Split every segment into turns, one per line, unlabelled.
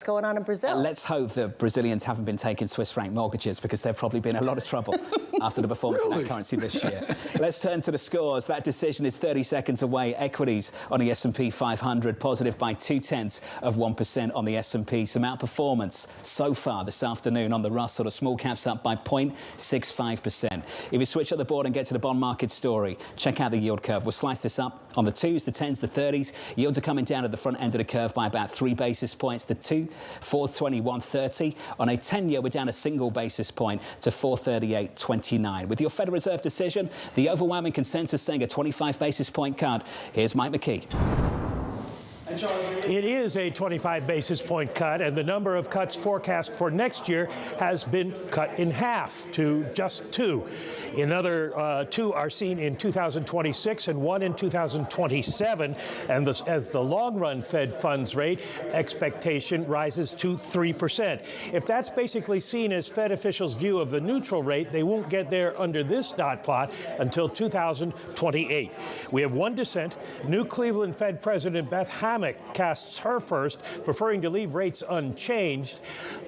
going on in Brazil.
Let's hope that Brazilians haven't been taking Swiss franc mortgages, because they've probably been in a lot of trouble after the performance of that currency this year. Let's turn to the scores. That decision is 30 seconds away. Equities on the S&P 500 positive by 0.2% on the S&P. Some outperformance so far this afternoon on the Russell. The small caps up by 0.65%. If you switch up the board and get to the bond market story, check out the yield curve. We'll slice this up on the 2s, the 10s, the 30s. Yields are coming down at the front end of the curve by about 3 basis points to 421.30. On a 10-year, we're down a single basis point to 438.29. With your Federal Reserve decision, the overwhelming consensus saying a 25 basis point cut. Here's Mike McKee.
It is a 25 basis point cut, and the number of cuts forecast for next year has been cut in half to just 2. Another 2 are seen in 2026 and 1 in 2027. And as the long-run Fed funds rate expectation rises to 3%. If that's basically seen as Fed officials' view of the neutral rate, they won't get there under this dot plot until 2028. We have one dissent. New Cleveland Fed President Beth Hammack casts her first, preferring to leave rates unchanged.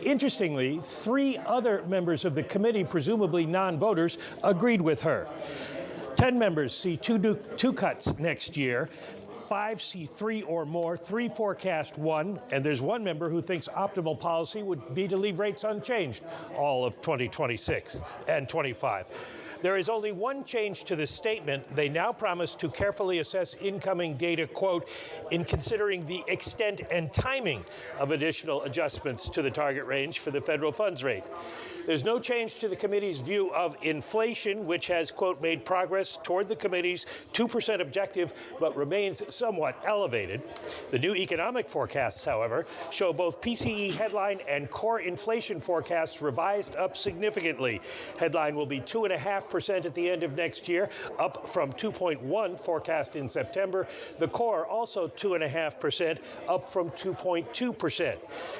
Interestingly, 3 other members of the committee, presumably non-voters, agreed with her. 10 members see two cuts next year. 5 see 3 or more, 3 forecast 1, and there's 1 member who thinks optimal policy would be to leave rates unchanged all of 2026 and 25. There is only one change to the statement. They now promise to carefully assess incoming data, quote, in considering the extent and timing of additional adjustments to the target range for the federal funds rate. There's no change to the committee's view of inflation, which has, quote, made progress toward the committee's 2% objective, but remains somewhat elevated. The new economic forecasts, however, show both PCE headline and core inflation forecasts revised up significantly. Headline will be 2.5% at the end of next year, up from 2.1 forecast in September. The core also 2.5%, up from 2.2%.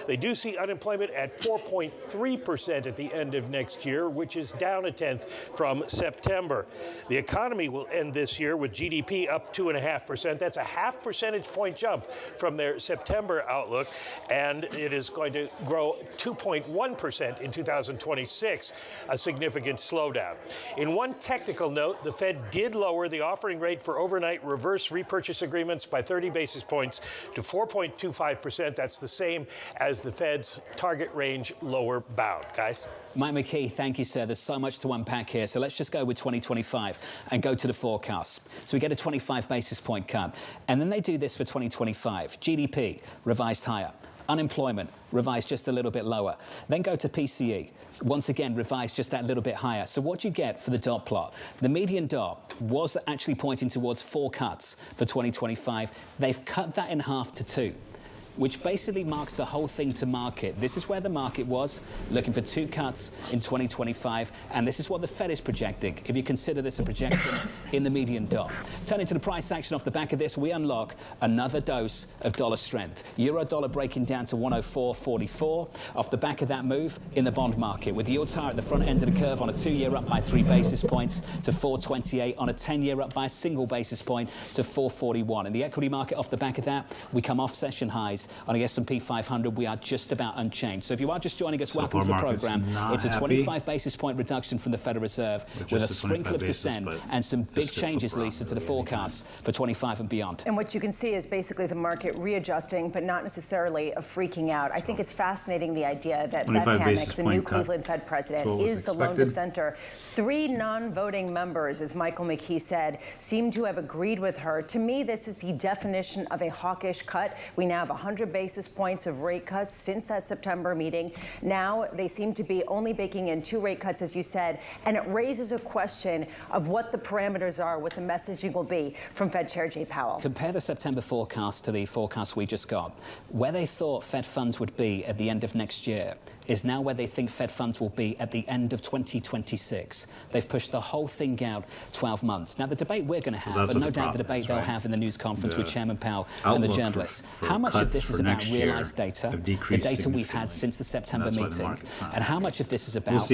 They do see unemployment at 4.3% at the end of next year, which is down 1/10 from September. The economy will end this year with GDP up 2.5%. That's a 0.5 percentage point jump from their September outlook, and it is going to grow 2.1% in 2026, a significant slowdown. In one technical note, the Fed did lower the offering rate for overnight reverse repurchase agreements by 30 basis points to 4.25%. That's the same as the Fed's target range lower bound. Guys?
Mike McKee, thank you, sir. There's so much to unpack here. So let's just go with 2025 and go to the forecast. So we get a 25 basis point cut. And then they do this for 2025. GDP revised higher. Unemployment revised just a little bit lower. Then go to PCE. Once again, revised just that little bit higher. So what do you get for the dot plot? The median dot was actually pointing towards 4 cuts for 2025. They've cut that in half to 2. Which basically marks the whole thing to market. This is where the market was, looking for 2 cuts in 2025, and this is what the Fed is projecting, if you consider this a projection in the median dot. Turning to the price action off the back of this, we unlock another dose of dollar strength. Euro-dollar breaking down to 104.44 off the back of that move in the bond market, with yields higher at the front end of the curve on a 2-year up by 3 basis points to 428, on a 10-year up by a single basis point to 441. In the equity market off the back of that, we come off session highs. On the S&P 500, we are just about unchanged. So if you are just joining us, welcome to the program. It's a 25 basis point reduction from the Federal Reserve with a sprinkle of dissent and some big changes, Lisa, to the forecast for 25 and beyond.
And what you can see is basically the market readjusting, but not necessarily a freaking out. I think it's fascinating, the idea that Beth Hammack, the new Cleveland Fed president, is the lone dissenter. 3 non-voting members, as Michael McKee said, seem to have agreed with her. To me, this is the definition of a hawkish cut. We now have 100 basis points of rate cuts since that September meeting. Now they seem to be only baking in 2 rate cuts, as you said, and it raises a question of what the parameters are, what the messaging will be from Fed Chair Jay Powell.
Compare the September forecast to the forecast we just got. Where they thought Fed funds would be at the end of next year is now where they think Fed funds will be at the end of 2026. They've pushed the whole thing out 12 months. Now, the debate we're going to have, and no doubt the debate they'll have in the news conference with Chairman Powell and the journalists, how much of this is about realized data, the data we've had since the September meeting, and how much of this is about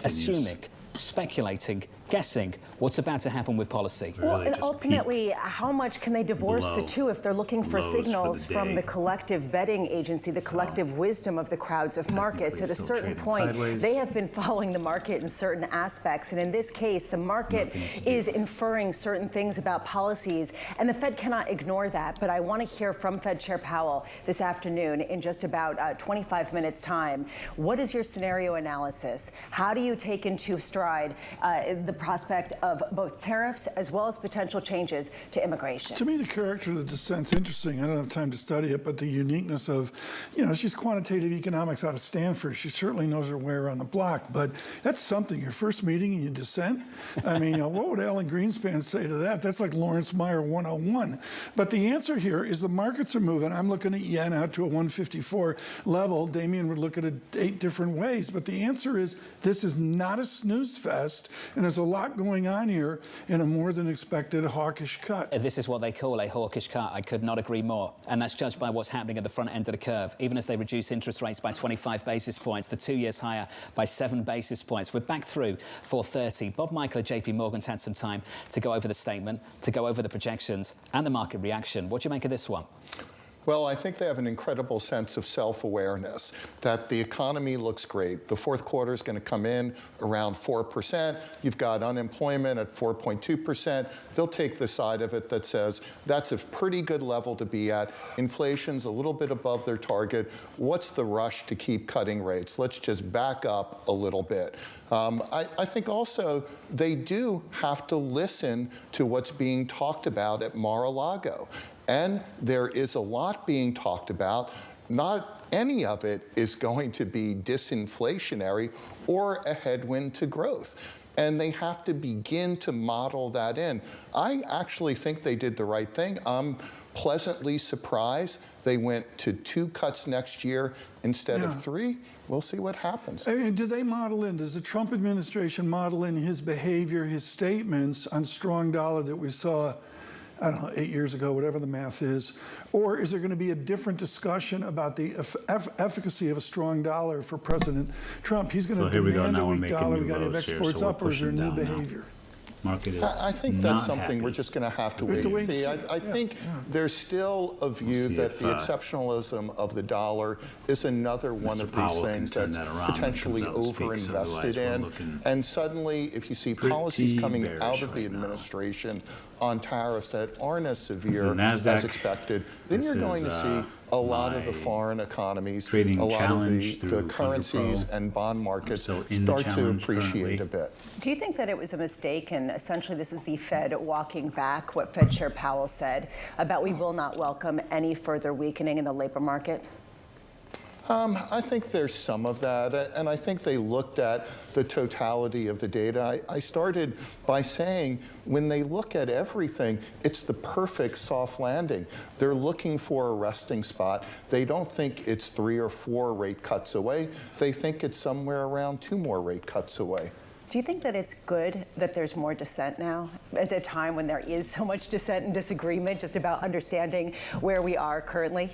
assuming, speculating, guessing what's about to happen with policy.
Well, and ultimately, how much can they divorce the two if they're looking for signals from the collective betting agency, the collective wisdom of the crowds of markets? At a certain point, they have been following the market in certain aspects. And in this case, the market is inferring certain things about policies, and the Fed cannot ignore that. But I want to hear from Fed Chair Powell this afternoon in just about 25 minutes' time. What is your scenario analysis? How do you take into stride the prospect of both tariffs as well as potential changes to immigration?
To me, the character of the dissent's interesting. I don't have time to study it, but the uniqueness of, she's quantitative economics out of Stanford. She certainly knows her way around the block, but that's something. Your first meeting and you dissent? I mean, what would Alan Greenspan say to that? That's like Lawrence Meyer 101. But the answer here is the markets are moving. I'm looking at yen out to a 154 level. Damien would look at it 8 different ways, but the answer is this is not a snooze fest, and there's a lot going on here in a more than expected hawkish cut.
This is what they call a hawkish cut. I could not agree more. And that's judged by what's happening at the front end of the curve. Even as they reduce interest rates by 25 basis points, the 2 years higher by 7 basis points. We're back through 430. Bob Michael at JP Morgan's had some time to go over the statement, to go over the projections and the market reaction. What do you make of this one?
Well, I think they have an incredible sense of self-awareness, that the economy looks great. The fourth quarter is going to come in around 4%. You've got unemployment at 4.2%. They'll take the side of it that says that's a pretty good level to be at. Inflation's a little bit above their target. What's the rush to keep cutting rates? Let's just back up a little bit. I think also they do have to listen to what's being talked about at Mar-a-Lago. And there is a lot being talked about. Not any of it is going to be disinflationary or a headwind to growth. And they have to begin to model that in. I actually think they did the right thing. I'm pleasantly surprised they went to 2 cuts next year instead of 3. We'll see what happens.
I mean, do they model in, does the Trump administration model in his behavior, his statements on strong dollar that we saw, I don't know, 8 years ago, whatever the math is? Or is there going to be a different discussion about the efficacy of a strong dollar for President Trump? He's going to demand a weak dollar. We got to have exports up, or is there new behavior?
Market is
I think that's something we're just going to have to wait and see. I think there's still a view that the exceptionalism of the dollar is another one of these things that's potentially overinvested in. And suddenly, if you see policies coming out of the administration on tariffs that aren't as severe as expected, then you're going to see a lot of the foreign economies, a lot of the currencies and bond markets start to appreciate a bit.
Do you think that it was a mistake, and essentially this is the Fed walking back what Fed Chair Powell said about we will not welcome any further weakening in the labor market?
I think there's some of that, and I think they looked at the totality of the data. I started by saying when they look at everything, it's the perfect soft landing. They're looking for a resting spot. They don't think it's 3 or 4 rate cuts away. They think it's somewhere around 2 more rate cuts away.
Do you think that it's good that there's more dissent now at a time when there is so much dissent and disagreement just about understanding where we are currently?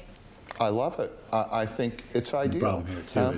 I love it. I think it's ideal.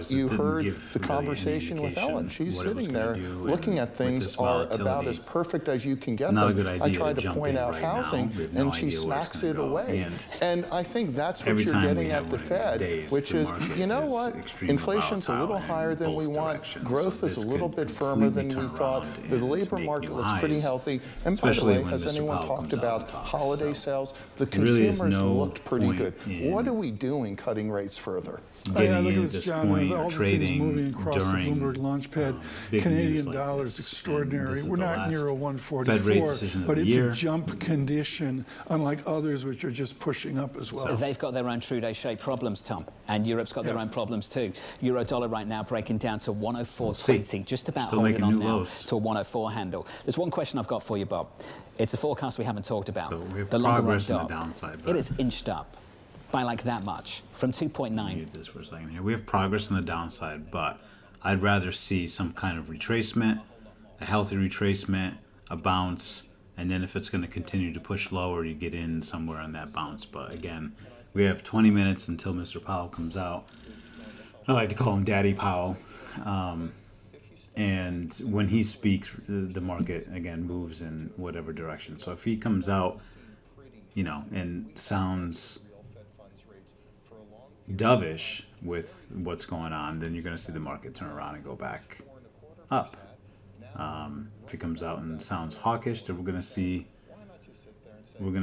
You heard the conversation with Ellen. She's sitting there looking at things are about as perfect as you can get them. I try to point out housing, and she smacks it away. And I think that's what you're getting at the Fed, which is, you know what? Inflation's a little higher than we want. Growth is a little bit firmer than we thought. The labor market looks pretty healthy. And by the way, has anyone talked about holiday sales? The consumers looked pretty good. What are we doing cutting rates further?
Look at this, John. All the things moving across the Bloomberg Launchpad. Canadian dollar is extraordinary. We're not near a 144, but it's a jump condition, unlike others which are just pushing up as well.
So they've got their own Trudeau-shaped problems, Tom, and Europe's got their own problems too. Euro dollar right now breaking down to 104.20, just about holding on now to a 104 handle. There's one question I've got for you, Bob. It's a forecast we haven't talked about.
So we have
the longer run
progress on the downside.
It is inched up by like that much, from 2.9.
Read this for a second here. We have progress on the downside, but I'd rather see some kind of retracement, a healthy retracement, a bounce, and then if it's going to continue to push lower, you get in somewhere on that bounce. But again, we have 20 minutes until Mr. Powell comes out. I like to call him Daddy Powell. And when he speaks, the market, again, moves in whatever direction. So if he comes out, you know, and sounds dovish with what's going on, then you're going to see the market turn around and go back up. If he comes out and sounds hawkish, then we're going to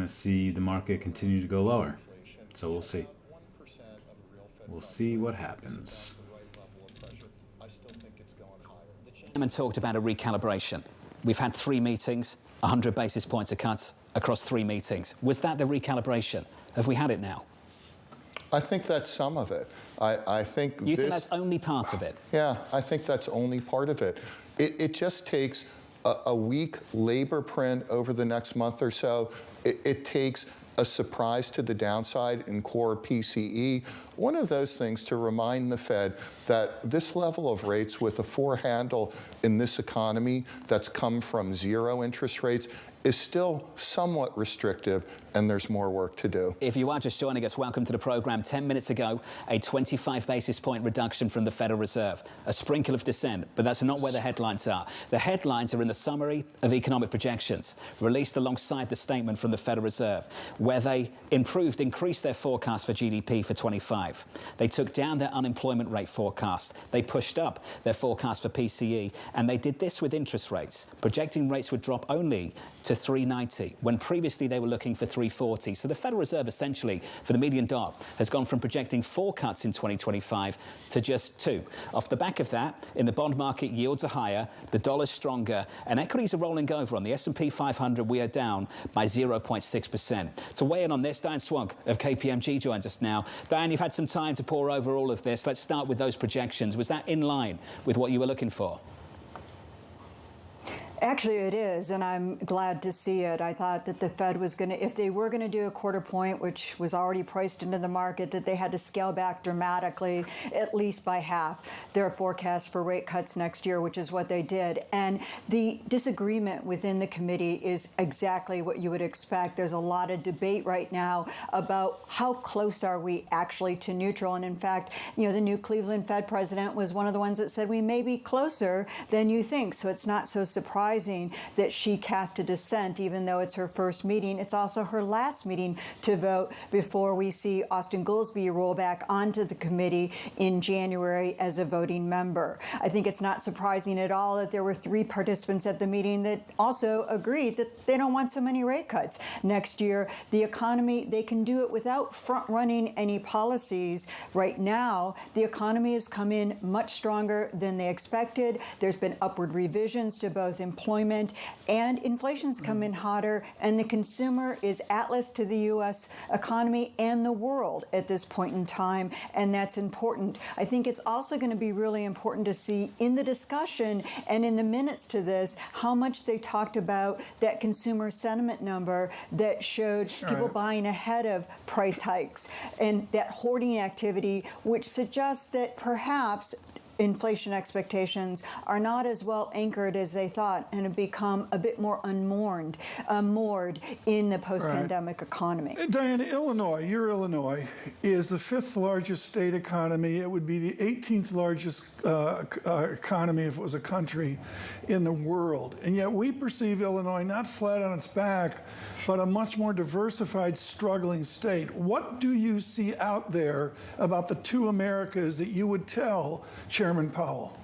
see the market continue to go lower. So we'll see. We'll see what happens.
Chairman talked about a recalibration. We've had 3 meetings, 100 basis points of cuts across 3 meetings. Was that the recalibration? Have we had it now?
I think that's some of it. I think
you think that's only part of it?
Yeah, I think that's only part of it. It just takes a weak labor print over the next month or so. It takes a surprise to the downside in core PCE. One of those things to remind the Fed that this level of rates with a 4 handle in this economy that's come from 0 interest rates is still somewhat restrictive, and there's more work to do.
If you are just joining us, welcome to the program. 10 minutes ago, a 25 basis point reduction from the Federal Reserve. A sprinkle of dissent, but that's not where the headlines are. The headlines are in the summary of economic projections, released alongside the statement from the Federal Reserve, where they increased their forecast for GDP for 25. They took down their unemployment rate forecast. They pushed up their forecast for PCE, and they did this with interest rates, projecting rates would drop only to 390, when previously they were looking for 340. So the Federal Reserve essentially, for the median dot, has gone from projecting 4 cuts in 2025 to just 2. Off the back of that, in the bond market, yields are higher, the dollar's stronger, and equities are rolling over. On the S&P 500, we are down by 0.6%. To weigh in on this, Diane Swag of KPMG joins us now. Diane, you've had some time to pore over all of this. Let's start with those projections. Was that in line with what you were looking for?
Actually, it is, and I'm glad to see it. I thought that the Fed was going to, if they were going to do a quarter point, which was already priced into the market, that they had to scale back dramatically, at least by half, their forecast for rate cuts next year, which is what they did. And the disagreement within the committee is exactly what you would expect. There's a lot of debate right now about how close are we actually to neutral. And in fact, you know, the new Cleveland Fed president was one of the ones that said we may be closer than you think. So it's not so surprising that she cast a dissent, even though it's her first meeting. It's also her last meeting to vote before we see Austin Goolsbee roll back onto the committee in January as a voting member. I think it's not surprising at all that there were 3 participants at the meeting that also agreed that they don't want so many rate cuts next year. The economy, they can do it without front-running any policies. Right now, the economy has come in much stronger than they expected. There's been upward revisions to both employment and inflation's come in hotter, and the consumer is atlas to the U.S. economy and the world at this point in time, and that's important. I think it's also going to be really important to see in the discussion and in the minutes to this how much they talked about that consumer sentiment number that showed people buying ahead of price hikes and that hoarding activity, which suggests that perhaps inflation expectations are not as well anchored as they thought and have become a bit more moored in the post-pandemic economy.
Diana, your Illinois is the 5th largest state economy. It would be the 18th largest economy if it was a country in the world. And yet we perceive Illinois not flat on its back, but a much more diversified, struggling state. What do you see out there about the 2 Americas that you would tell Chairman Powell?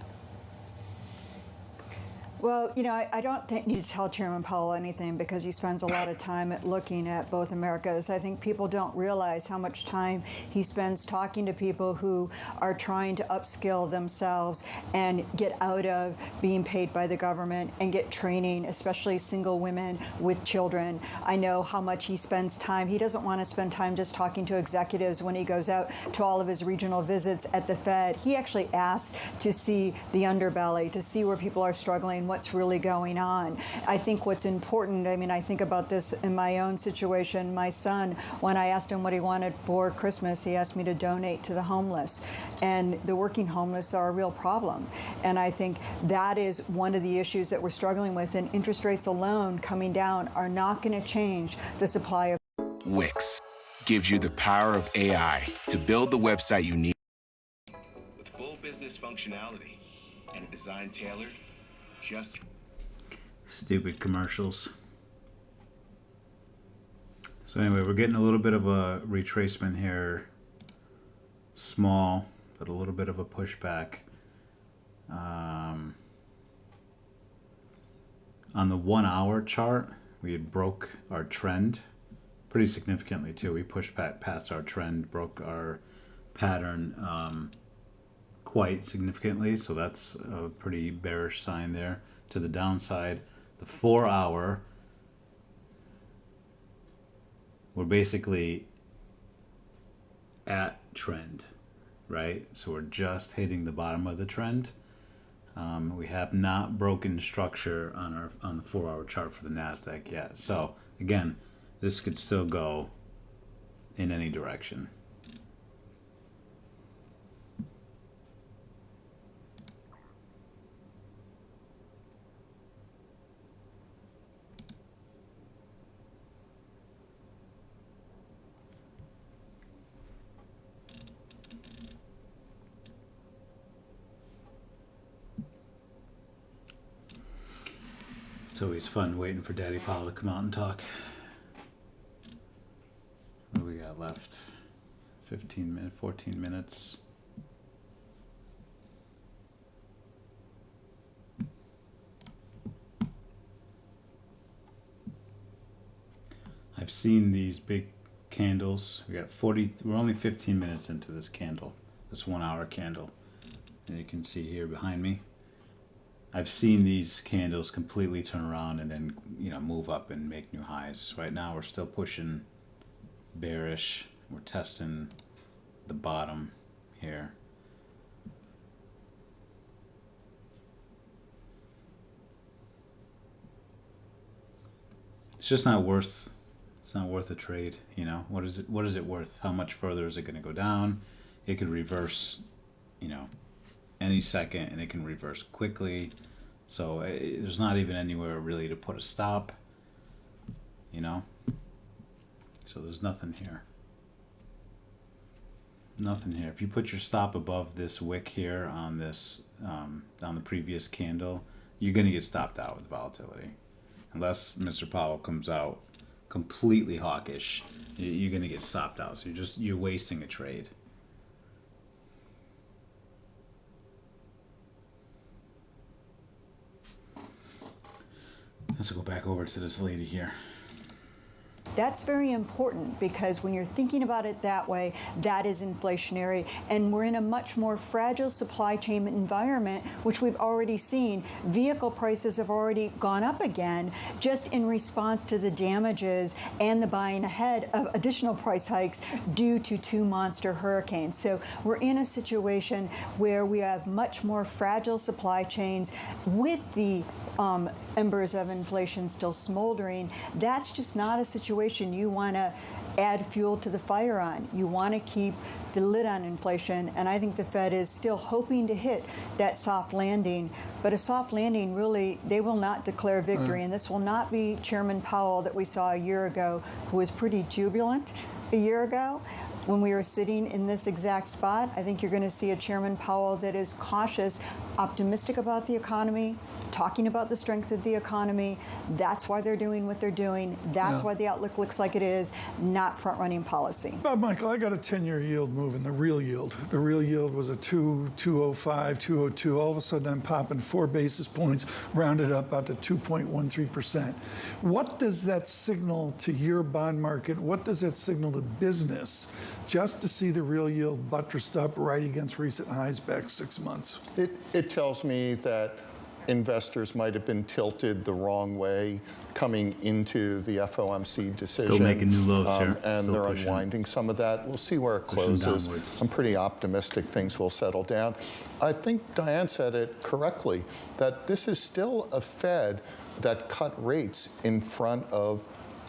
Well, you know, I don't need to tell Chairman Powell anything because he spends a lot of time looking at both Americas. I think people don't realize how much time he spends talking to people who are trying to upskill themselves and get out of being paid by the government and get training, especially single women with children. I know how much he spends time. He doesn't want to spend time just talking to executives when he goes out to all of his regional visits at the Fed. He actually asks to see the underbelly, to see where people are struggling, what's really going on. I think what's important, I mean, I think about this in my own situation. My son, when I asked him what he wanted for Christmas, he asked me to donate to the homeless. And the working homeless are a real problem. And I think that is one of the issues that we're struggling with. And interest rates alone coming down are not going to change the supply of.
Wix gives you the power of AI to build the website you need.
With full business functionality,
and a design tailored just...
Stupid commercials. So anyway, we're getting a little bit of a retracement here. Small, but a little bit of a pushback. On the 1 hour chart, we had broke our trend pretty significantly too. We pushed past our trend, broke our pattern quite significantly. So that's a pretty bearish sign there to the downside. The 4 hour, we're basically at trend, right? So we're just hitting the bottom of the trend. We have not broken structure on the 4 hour chart for the NASDAQ yet. So again, this could still go in any direction. It's always fun waiting for Daddy Powell to come out and talk. What do we got left? 15 minutes, 14 minutes. I've seen these big candles. We got 40, we're only 15 minutes into this candle, this 1 hour candle. And you can see here behind me. I've seen these candles completely turn around and then, move up and make new highs. Right now we're still pushing bearish. We're testing the bottom here. It's just not worth a trade, What is it worth? How much further is it going to go down? It could reverse, any second, and it can reverse quickly. So there's not even anywhere really to put a stop, So there's nothing here. Nothing here. If you put your stop above this wick here on this, on the previous candle, you're going to get stopped out with volatility. Unless Mr. Powell comes out completely hawkish, you're going to get stopped out. So you're wasting a trade. Let's go back over to this lady here.
That's very important because when you're thinking about it that way, that is inflationary. And we're in a much more fragile supply chain environment, which we've already seen. Vehicle prices have already gone up again just in response to the damages and the buying ahead of additional price hikes due to 2 monster hurricanes. So we're in a situation where we have much more fragile supply chains with the embers of inflation still smoldering. That's just not a situation you want to add fuel to the fire on. You want to keep the lid on inflation, and I think the Fed is still hoping to hit that soft landing. But a soft landing, really, they will not declare victory, and this will not be Chairman Powell that we saw a year ago, who was pretty jubilant a year ago. When we were sitting in this exact spot, I think you're going to see a Chairman Powell that is cautious, optimistic about the economy, talking about the strength of the economy. That's why they're doing what they're doing. That's why the outlook looks like it is, not front-running policy.
Michael, I got a 10-year yield moving, the real yield. The real yield was a 205, 202. All of a sudden, I'm popping 4 basis points, rounded up out to 2.13%. What does that signal to your bond market? What does that signal to business? Just to see the real yield buttressed up right against recent highs back 6 months.
It tells me that investors might have been tilted the wrong way coming into the FOMC decision.
Still making new lows here.
And
Still
they're
pushing.
Unwinding some of that. We'll see where it closes.
Downwards.
I'm pretty optimistic things will settle down. I think Diane said it correctly, that this is still a Fed that cut rates in front of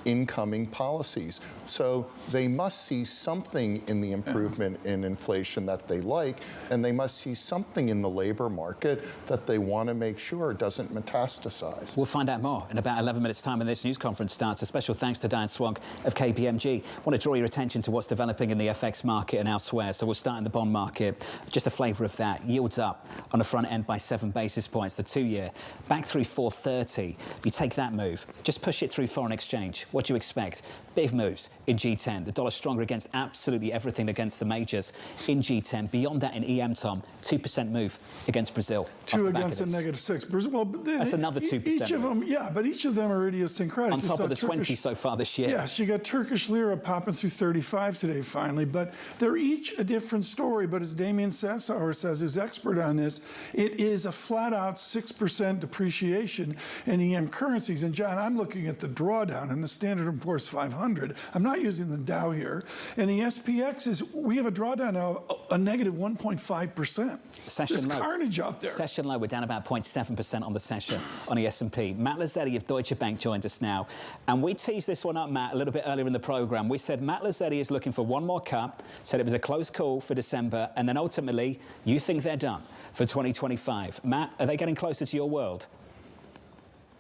incoming policies. So they must see something in the improvement in inflation that they like, and they must see something in the labor market that they want to make sure doesn't metastasize.
We'll find out more in about 11 minutes' time when this news conference starts. A special thanks to Diane Swonk of KPMG. I want to draw your attention to what's developing in the FX market and elsewhere. So we'll start in the bond market. Just a flavour of that. Yields up on the front end by 7 basis points. The 2-year back through 430. You take that move, just push it through foreign exchange. What do you expect? Big moves in G10. The dollar stronger against absolutely everything against the majors in G10. Beyond that in EM, Tom, 2% move against Brazil.
2 against a -6. Brazil, well,
that's another 2%.
Each of them, yeah, but each of them are idiosyncratic.
On top of the 20 so far this year.
Yes, you got Turkish lira popping through 35 today, finally. But they're each a different story. But as Damien Sassauer says, who's expert on this, it is a flat-out 6% depreciation in EM currencies. And John, I'm looking at the drawdown in the Standard & Poor's 500. I'm not using the Dow here. And the SPX we have a drawdown now of a negative 1.5%. There's carnage out there.
Session low, we're down about 0.7% on the session on the S&P. Matt Lazzetti of Deutsche Bank joined us now. And we teased this one up, Matt, a little bit earlier in the program. We said Matt Lazzetti is looking for one more cut, said it was a close call for December, and then ultimately, you think they're done for 2025. Matt, are they getting closer to your world?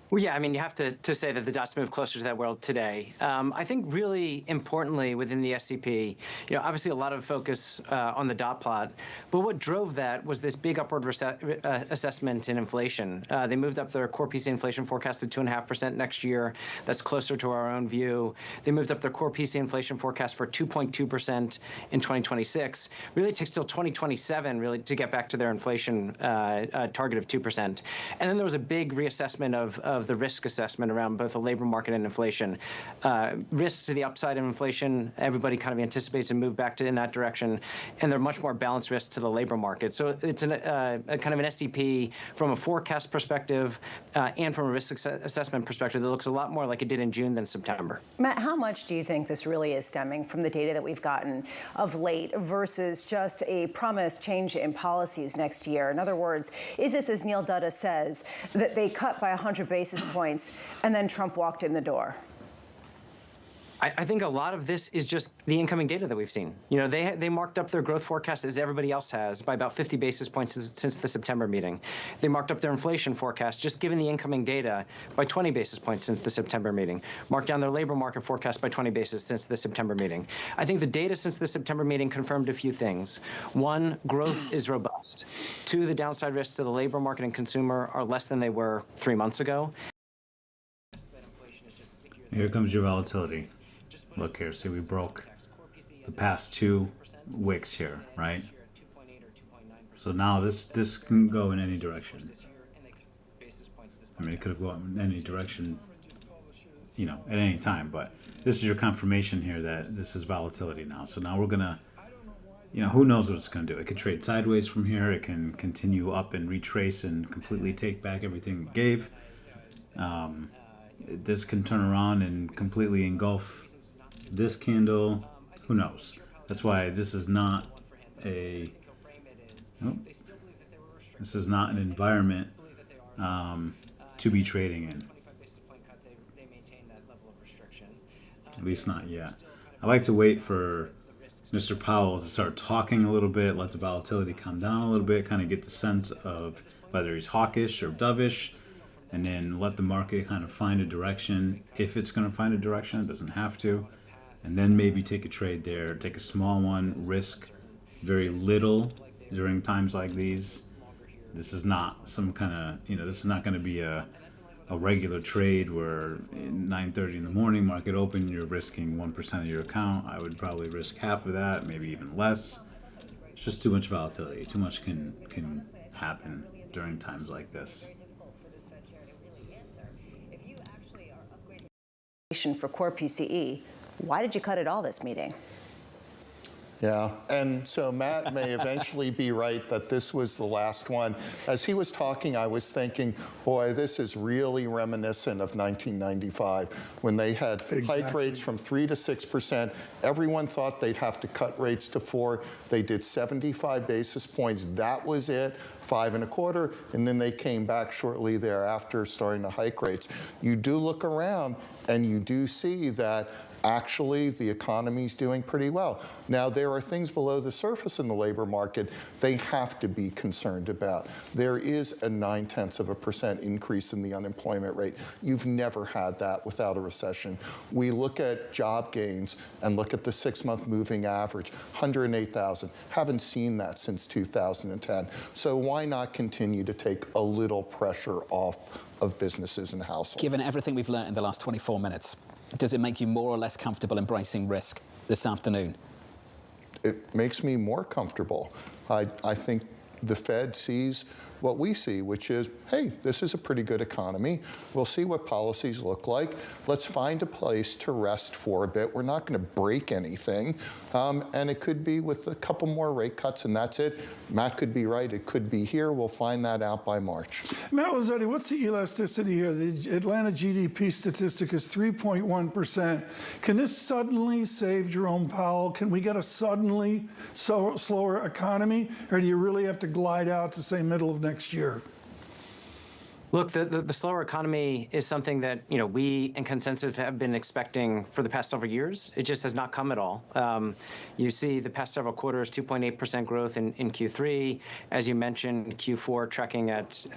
Well, yeah, I mean, you have to say that the dots move closer to that world today. I think really importantly within the SCP, obviously a lot of focus on the dot plot, but what drove that was this big upward assessment in inflation. They moved up their core PC inflation forecast to 2.5% next year. That's closer to our own view. They moved up their core PC inflation forecast for 2.2% in 2026. Really it takes till 2027 really to get back to their inflation target of 2%. And then there was a big reassessment of the risk assessment around both the labor market and inflation. Risks to the upside of inflation, everybody kind of anticipates a move back in that direction, and there are much more balanced risks to the labor market. So it's a kind of an SCP from a forecast perspective and from a risk assessment perspective that looks a lot more like it did in June than September.
Matt, how much do you think this really is stemming from the data that we've gotten of late versus just a promised change in policies next year? In other words, is this, as Neil Dutta says, that they cut by 100 basis points and then Trump walked in the door?
I think a lot of this is just the incoming data that we've seen. They marked up their growth forecast, as everybody else has, by about 50 basis points since the September meeting. They marked up their inflation forecast, just given the incoming data, by 20 basis points since the September meeting. Marked down their labor market forecast by 20 basis since the September meeting. I think the data since the September meeting confirmed a few things. One, growth is robust. Two, the downside risks to the labor market and consumer are less than they were 3 months ago.
Here comes your volatility. Look here, see we broke the past 2 wicks here, right? So now this can go in any direction. I mean, it could have gone in any direction, at any time, but this is your confirmation here that this is volatility now. So now we're gonna, who knows what it's gonna do. It could trade sideways from here. It can continue up and retrace and completely take back everything it gave. This can turn around and completely engulf this candle. Who knows? That's why this is not an environment to be trading in. At least not yet. I like to wait for Mr. Powell to start talking a little bit, let the volatility calm down a little bit, kind of get the sense of whether he's hawkish or dovish, and then let the market kind of find a direction. If it's going to find a direction, it doesn't have to. And then maybe take a trade there, take a small one, risk very little during times like these. This is not some kind of, this is not going to be a regular trade where at 9:30 in the morning, market open, you're risking 1% of your account. I would probably risk half of that, maybe even less. It's just too much volatility. Too much can happen during times like this.
For core PCE, why did you cut it all this meeting?
Yeah, and so Matt may eventually be right that this was the last one. As he was talking, I was thinking, boy, this is really reminiscent of 1995 when they had hike rates from 3 to 6%. Everyone thought they'd have to cut rates to 4. They did 75 basis points. That was it, 5.25, and then they came back shortly thereafter, starting to hike rates. You do look around, and you do see that actually the economy's doing pretty well. Now, there are things below the surface in the labor market they have to be concerned about. There is a 0.9% increase in the unemployment rate. You've never had that without a recession. We look at job gains and look at the 6-month moving average, 108,000. Haven't seen that since 2010. So why not continue to take a little pressure off of businesses and households?
Given everything we've learned in the last 24 minutes, does it make you more or less comfortable embracing risk this afternoon?
It makes me more comfortable. I think the Fed sees what we see, which is, hey, this is a pretty good economy. We'll see what policies look like. Let's find a place to rest for a bit. We're not going to break anything. And it could be with a couple more rate cuts, and that's it. Matt could be right. It could be here. We'll find that out by March.
Matt Lazzetti, what's the elasticity here? The Atlanta GDP statistic is 3.1%. Can this suddenly save Jerome Powell? Can we get a suddenly slower economy? Or do you really have to glide out to, say, middle of next year?
Look, the slower economy is something that we and consensus have been expecting for the past several years. It just has not come at all. You see the past several quarters, 2.8% growth in Q3. As you mentioned, Q4 tracking at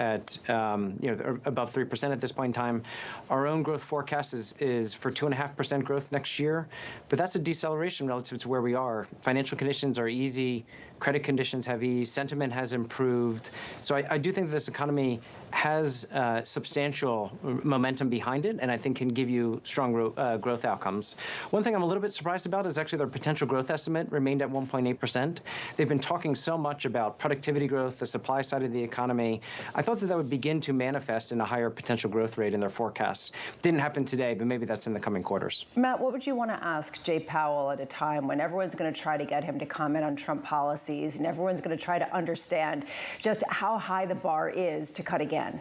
above 3% at this point in time. Our own growth forecast is for 2.5% growth next year, but that's a deceleration relative to where we are. Financial conditions are easy. Credit conditions have eased. Sentiment has improved. So I do think that this economy has substantial momentum behind it, and I think can give you strong growth outcomes. One thing I'm a little bit surprised about is actually their potential growth estimate remained at 1.8%. They've been talking so much about productivity growth, the supply side of the economy. I thought that would begin to manifest in a higher potential growth rate in their forecasts. Didn't happen today, but maybe that's in the coming quarters.
Matt, what would you want to ask Jay Powell at a time when everyone's going to try to get him to comment on Trump policies and everyone's going to try to understand just how high the bar is to cut again?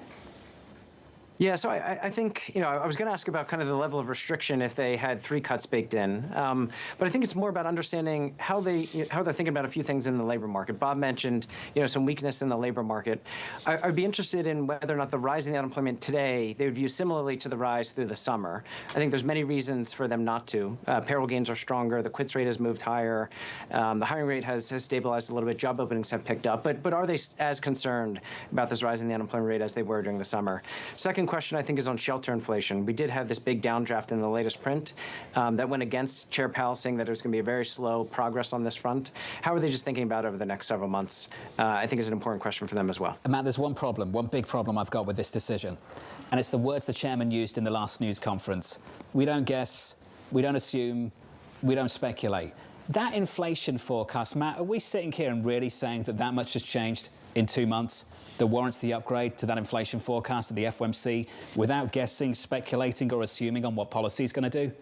Yeah, so I think, I was going to ask about kind of the level of restriction if they had 3 cuts baked in. But I think it's more about understanding how they're thinking about a few things in the labor market. Bob mentioned, some weakness in the labor market. I'd be interested in whether or not the rise in the unemployment today, they would view similarly to the rise through the summer. I think there's many reasons for them not to. Payroll gains are stronger. The quits rate has moved higher. The hiring rate has stabilized a little bit. Job openings have picked up. But are they as concerned about this rise in the unemployment rate as they were during the summer? Second question, I think, is on shelter inflation. We did have this big downdraft in the latest print that went against Chair Powell, saying that there's going to be a very slow progress on this front. How are they just thinking about over the next several months? I think is an important question for them as well.
Matt, there's one big problem I've got with this decision, and it's the words the chairman used in the last news conference. We don't guess, we don't assume, we don't speculate. That inflation forecast, Matt, are we sitting here and really saying that much has changed in 2 months that warrants the upgrade to that inflation forecast of the FOMC without guessing, speculating or assuming on what policy is going to do?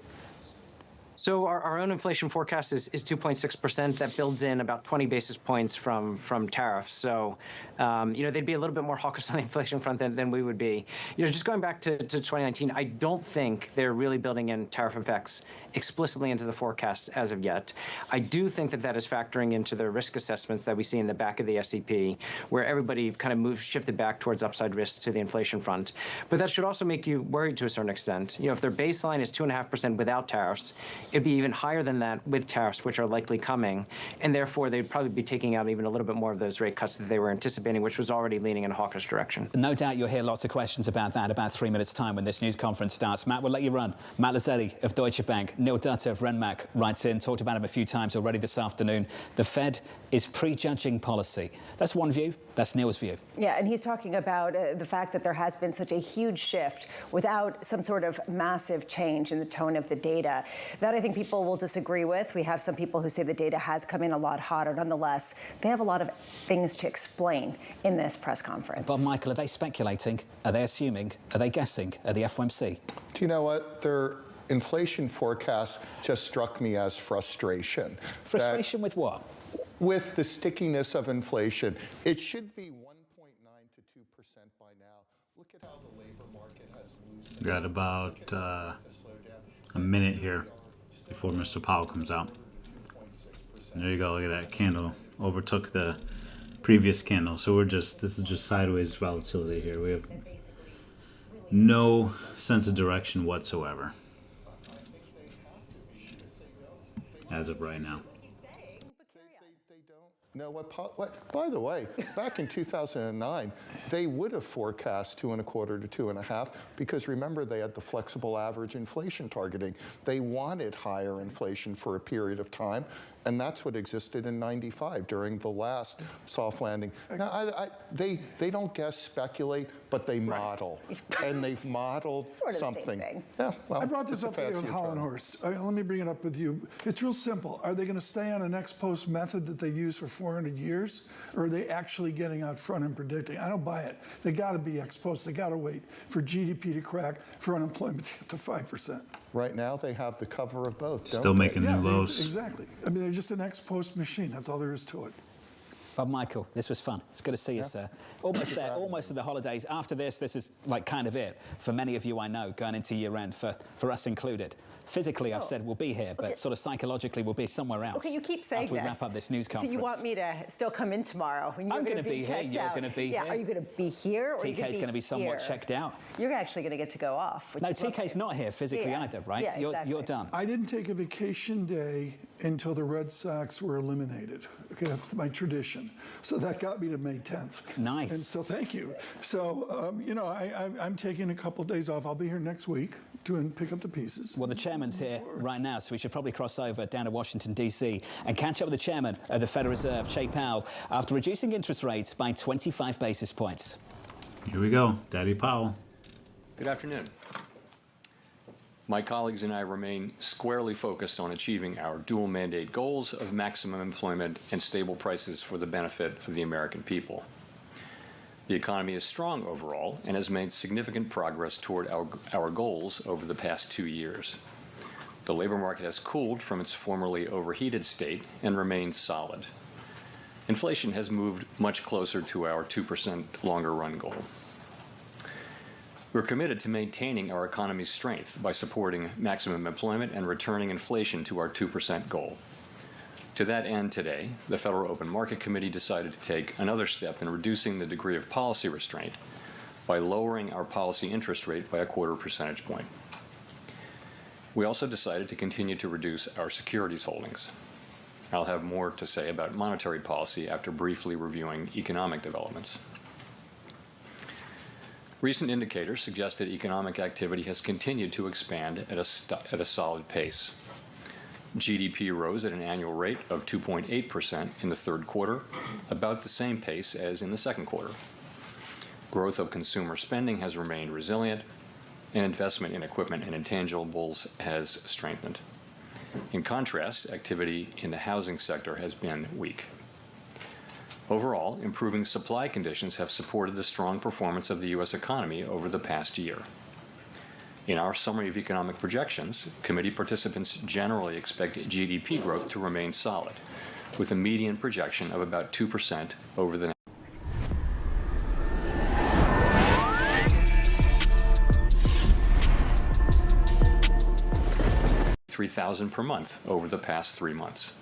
So our own inflation forecast is 2.6%. That builds in about 20 basis points from tariffs. So, they'd be a little bit more hawkish on the inflation front than we would be. Just going back to 2019, I don't think they're really building in tariff effects explicitly into the forecast as of yet. I do think that is factoring into the risk assessments that we see in the back of the SEP, where everybody kind of shifted back towards upside risks to the inflation front. But that should also make you worried to a certain extent. If their baseline is 2.5% without tariffs, it'd be even higher than that with tariffs, which are likely coming, and therefore they'd probably be taking out even a little bit more of those rate cuts that they were anticipating, which was already leaning in a hawkish direction.
No doubt you'll hear lots of questions about that about 3 minutes' time when this news conference starts. Matt, we'll let you run. Matt Lazzetti of Deutsche Bank, Neil Dutter of Renmac writes in, talked about him a few times already this afternoon. The Fed is prejudging policy. That's one view. That's Neil's view.
Yeah, and he's talking about the fact that there has been such a huge shift without some sort of massive change in the tone of the data. That I think people will disagree with. We have some people who say the data has come in a lot hotter. Nonetheless, they have a lot of things to explain in this press conference.
But Michael, are they speculating? Are they assuming? Are they guessing at the FOMC?
Do you know what? They're inflation forecast just struck me as frustration.
Frustration with what?
With the stickiness of inflation. It should be 1.9 to 2% by now. Look at how the labor market has loosened.
We got about a minute here before Mr. Powell comes out. And there you go, look at that candle. Overtook the previous candle. So this is just sideways volatility here. We have no sense of direction whatsoever as of right now.
No, what? By the way, back in 2009, they would have forecast 2.25 to 2.5 because remember they had the flexible average inflation targeting. They wanted higher inflation for a period of time, and that's what existed in '95 during the last soft landing. Now, they don't guess, speculate, but they model, and they've modeled
sort of
something.
The same thing.
Yeah, well,
I brought this up with Hollenhorst. Let me bring it up with you. It's real simple. Are they going to stay on an ex post method that they've used for 400 years, or are they actually getting out front and predicting? I don't buy it. They got to be ex post. They got to wait for GDP to crack, for unemployment to get to 5%.
Right now, they have the cover of both.
Still making new lows.
Exactly. I mean, they're just an ex post machine. That's all there is to it.
Bob Michael, this was fun. It's good to see you, sir. Almost there, almost at the holidays. After this is like kind of it for many of you I know going into year end, for us included. Physically, I've said we'll be here, but sort of psychologically, we'll be somewhere else.
Okay, you keep saying
after we wrap up this news conference.
So you want me to still come in tomorrow? When you're
I'm going to be here.
checked
You're
out?
going to be here.
Yeah, are you going to be here? Or
TK's going to be somewhat checked out.
You're actually going to get to go off.
No, TK's not here physically either, right?
Yeah, exactly.
You're done.
I didn't take a vacation day until the Red Sox were eliminated. Okay, that's my tradition. So that got me to May 10th.
Nice.
And so thank you. So, I'm taking a couple days off. I'll be here next week to pick up the pieces.
Well, the chairman's here right now, so we should probably cross over down to Washington, D.C. and catch up with the chairman of the Federal Reserve, Jay Powell, after reducing interest rates by 25 basis points.
Here we go, Daddy Powell.
Good afternoon. My colleagues and I remain squarely focused on achieving our dual mandate goals of maximum employment and stable prices for the benefit of the American people. The economy is strong overall and has made significant progress toward our goals over the past 2 years. The labor market has cooled from its formerly overheated state and remains solid. Inflation has moved much closer to our 2% longer run goal. We're committed to maintaining our economy's strength by supporting maximum employment and returning inflation to our 2% goal. To that end today, the Federal Open Market Committee decided to take another step in reducing the degree of policy restraint by lowering our policy interest rate by 1/4 percentage point. We also decided to continue to reduce our securities holdings. I'll have more to say about monetary policy after briefly reviewing economic developments. Recent indicators suggest that economic activity has continued to expand at a solid pace. GDP rose at an annual rate of 2.8% in the third quarter, about the same pace as in the second quarter. Growth of consumer spending has remained resilient, and investment in equipment and intangibles has strengthened. In contrast, activity in the housing sector has been weak. Overall, improving supply conditions have supported the strong performance of the U.S. economy over the past year. In our summary of economic projections, committee participants generally expect GDP growth to remain solid, with a median projection of about 2% over the next 3,000 per month over the past 3 months.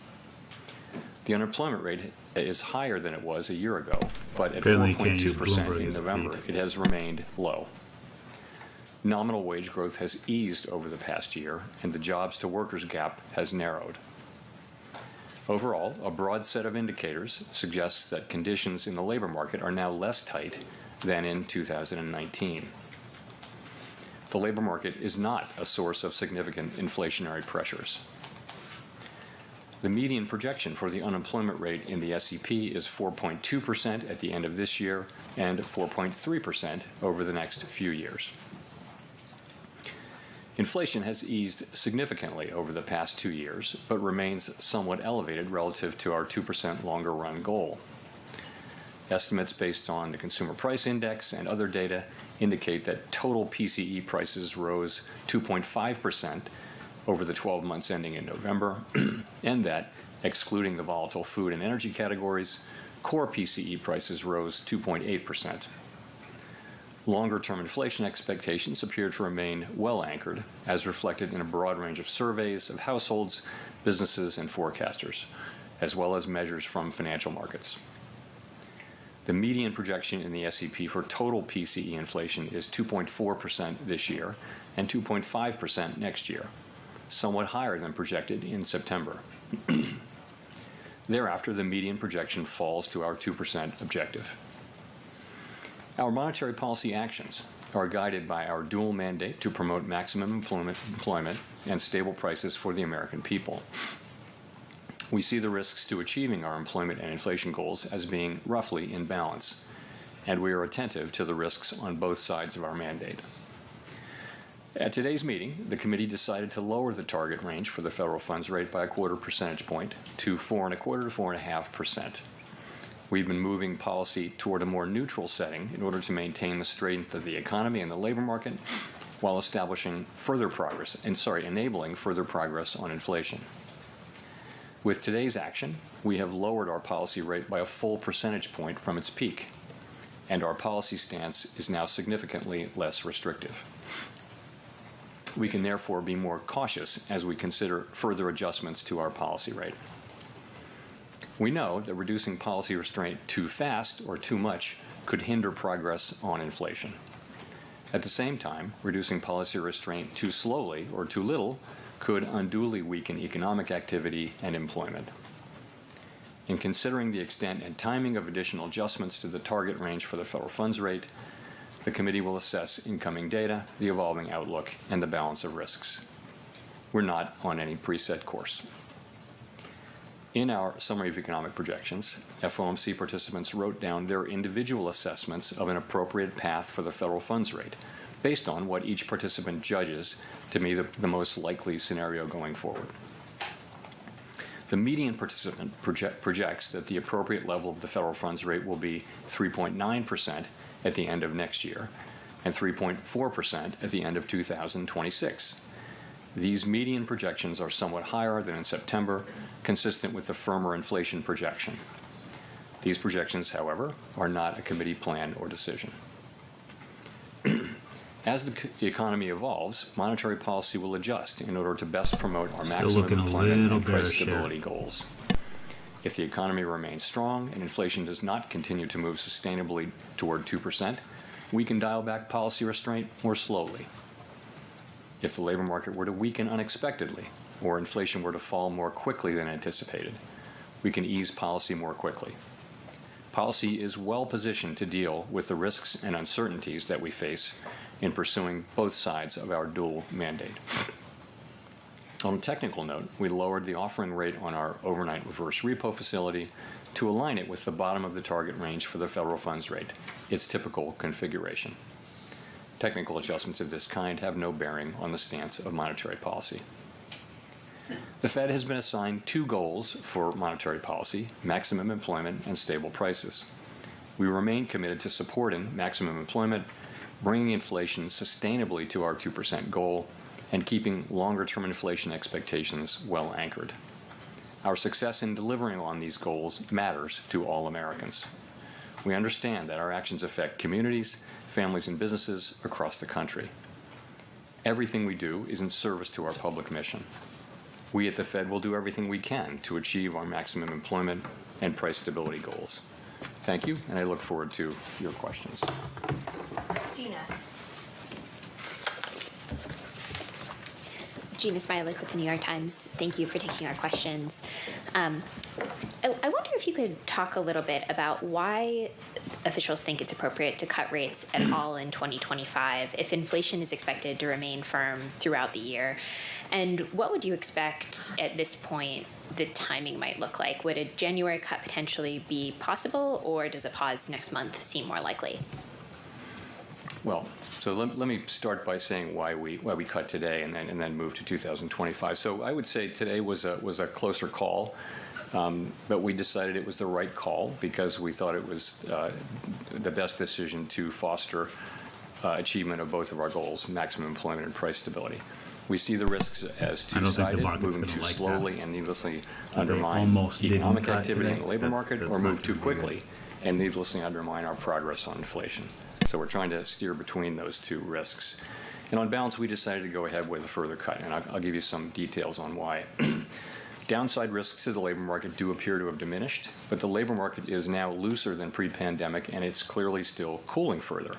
The unemployment rate is higher than it was a year ago, but at 4.2% in November, it has remained low. Nominal wage growth has eased over the past year, and the jobs-to-workers gap has narrowed. Overall, a broad set of indicators suggests that conditions in the labor market are now less tight than in 2019. The labor market is not a source of significant inflationary pressures. The median projection for the unemployment rate in the SEP is 4.2% at the end of this year and 4.3% over the next few years. Inflation has eased significantly over the past 2 years, but remains somewhat elevated relative to our 2% longer run goal. Estimates based on the Consumer Price Index and other data indicate that total PCE prices rose 2.5% over the 12 months ending in November, and that, excluding the volatile food and energy categories, core PCE prices rose 2.8%. Longer-term inflation expectations appear to remain well anchored, as reflected in a broad range of surveys of households, businesses, and forecasters, as well as measures from financial markets. The median projection in the SEP for total PCE inflation is 2.4% this year and 2.5% next year, somewhat higher than projected in September. Thereafter, the median projection falls to our 2% objective. Our monetary policy actions are guided by our dual mandate to promote maximum employment and stable prices for the American people. We see the risks to achieving our employment and inflation goals as being roughly in balance, and we are attentive to the risks on both sides of our mandate. At today's meeting, the committee decided to lower the target range for the federal funds rate by a 1/4 percentage point to 4.25% to 4.5%. We've been moving policy toward a more neutral setting in order to maintain the strength of the economy and the labor market, while enabling further progress on inflation. With today's action, we have lowered our policy rate by a full percentage point from its peak, and our policy stance is now significantly less restrictive. We can therefore be more cautious as we consider further adjustments to our policy rate. We know that reducing policy restraint too fast or too much could hinder progress on inflation. At the same time, reducing policy restraint too slowly or too little could unduly weaken economic activity and employment. In considering the extent and timing of additional adjustments to the target range for the federal funds rate, the committee will assess incoming data, the evolving outlook, and the balance of risks. We're not on any preset course. In our summary of economic projections, FOMC participants wrote down their individual assessments of an appropriate path for the federal funds rate, based on what each participant judges to be the most likely scenario going forward. The median participant projects that the appropriate level of the federal funds rate will be 3.9% at the end of next year and 3.4% at the end of 2026. These median projections are somewhat higher than in September, consistent with the firmer inflation projection. These projections, however, are not a committee plan or decision. As the economy evolves, monetary policy will adjust in order to best promote our maximum employment and price stability goals. If the economy remains strong and inflation does not continue to move sustainably toward 2%, we can dial back policy restraint more slowly. If the labor market were to weaken unexpectedly, or inflation were to fall more quickly than anticipated, we can ease policy more quickly. Policy is well positioned to deal with the risks and uncertainties that we face in pursuing both sides of our dual mandate. On a technical note, we lowered the offering rate on our overnight reverse repo facility to align it with the bottom of the target range for the federal funds rate, its typical configuration. Technical adjustments of this kind have no bearing on the stance of monetary policy. The Fed has been assigned 2 goals for monetary policy: maximum employment and stable prices. We remain committed to supporting maximum employment, bringing inflation sustainably to our 2% goal, and keeping longer-term inflation expectations well anchored. Our success in delivering on these goals matters to all Americans. We understand that our actions affect communities, families, and businesses across the country. Everything we do is in service to our public mission. We at the Fed will do everything we can to achieve our maximum employment and price stability goals. Thank you, and I look forward to your questions.
Gina Smilek with the New York Times. Thank you for taking our questions. I wonder if you could talk a little bit about why officials think it's appropriate to cut rates at all in 2025 if inflation is expected to remain firm throughout the year. And what would you expect at this point the timing might look like? Would a January cut potentially be possible, or does a pause next month seem more likely?
Well, so let me start by saying why we cut today and then move to 2025. So I would say today was a closer call, but we decided it was the right call because we thought it was the best decision to foster achievement of both of our goals: maximum employment and price stability. We see the risks as two-sided, moving too slowly and needlessly undermine
almost
economic
didn't cut
activity in
today.
the labor market,
That's
or
not
move too
gonna be good.
quickly and needlessly undermine our progress on inflation. So we're trying to steer between those two risks. And on balance, we decided to go ahead with a further cut, and I'll give you some details on why. Downside risks to the labor market do appear to have diminished, but the labor market is now looser than pre-pandemic, and it's clearly still cooling further,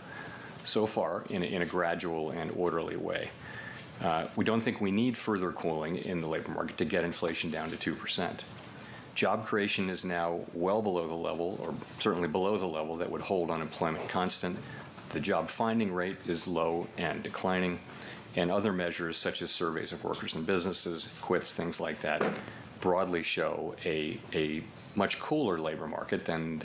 so far in a gradual and orderly way. We don't think we need further cooling in the labor market to get inflation down to 2%. Job creation is now well below the level, or certainly below the level, that would hold unemployment constant. The job finding rate is low and declining, and other measures such as surveys of workers and businesses, quits, things like that, broadly show a much cooler labor market than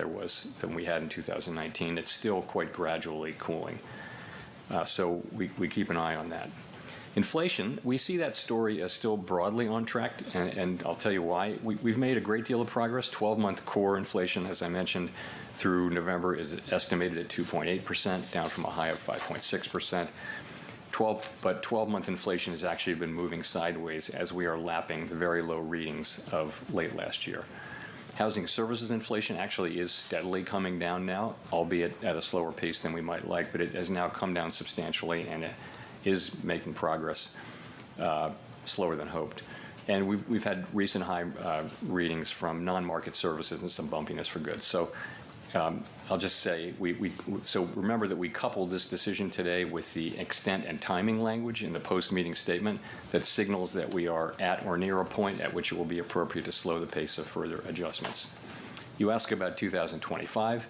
we had in 2019. It's still quite gradually cooling. So we keep an eye on that. Inflation, we see that story as still broadly on track, and I'll tell you why. We've made a great deal of progress. 12-month core inflation, as I mentioned, through November is estimated at 2.8%, down from a high of 5.6%. But 12-month inflation has actually been moving sideways as we are lapping the very low readings of late last year. Housing services inflation actually is steadily coming down now, albeit at a slower pace than we might like, but it has now come down substantially, and it is making progress slower than hoped. And we've had recent high readings from non-market services and some bumpiness for goods. So I'll just say, so remember that we coupled this decision today with the extent and timing language in the post-meeting statement that signals that we are at or near a point at which it will be appropriate to slow the pace of further adjustments. You ask about 2025.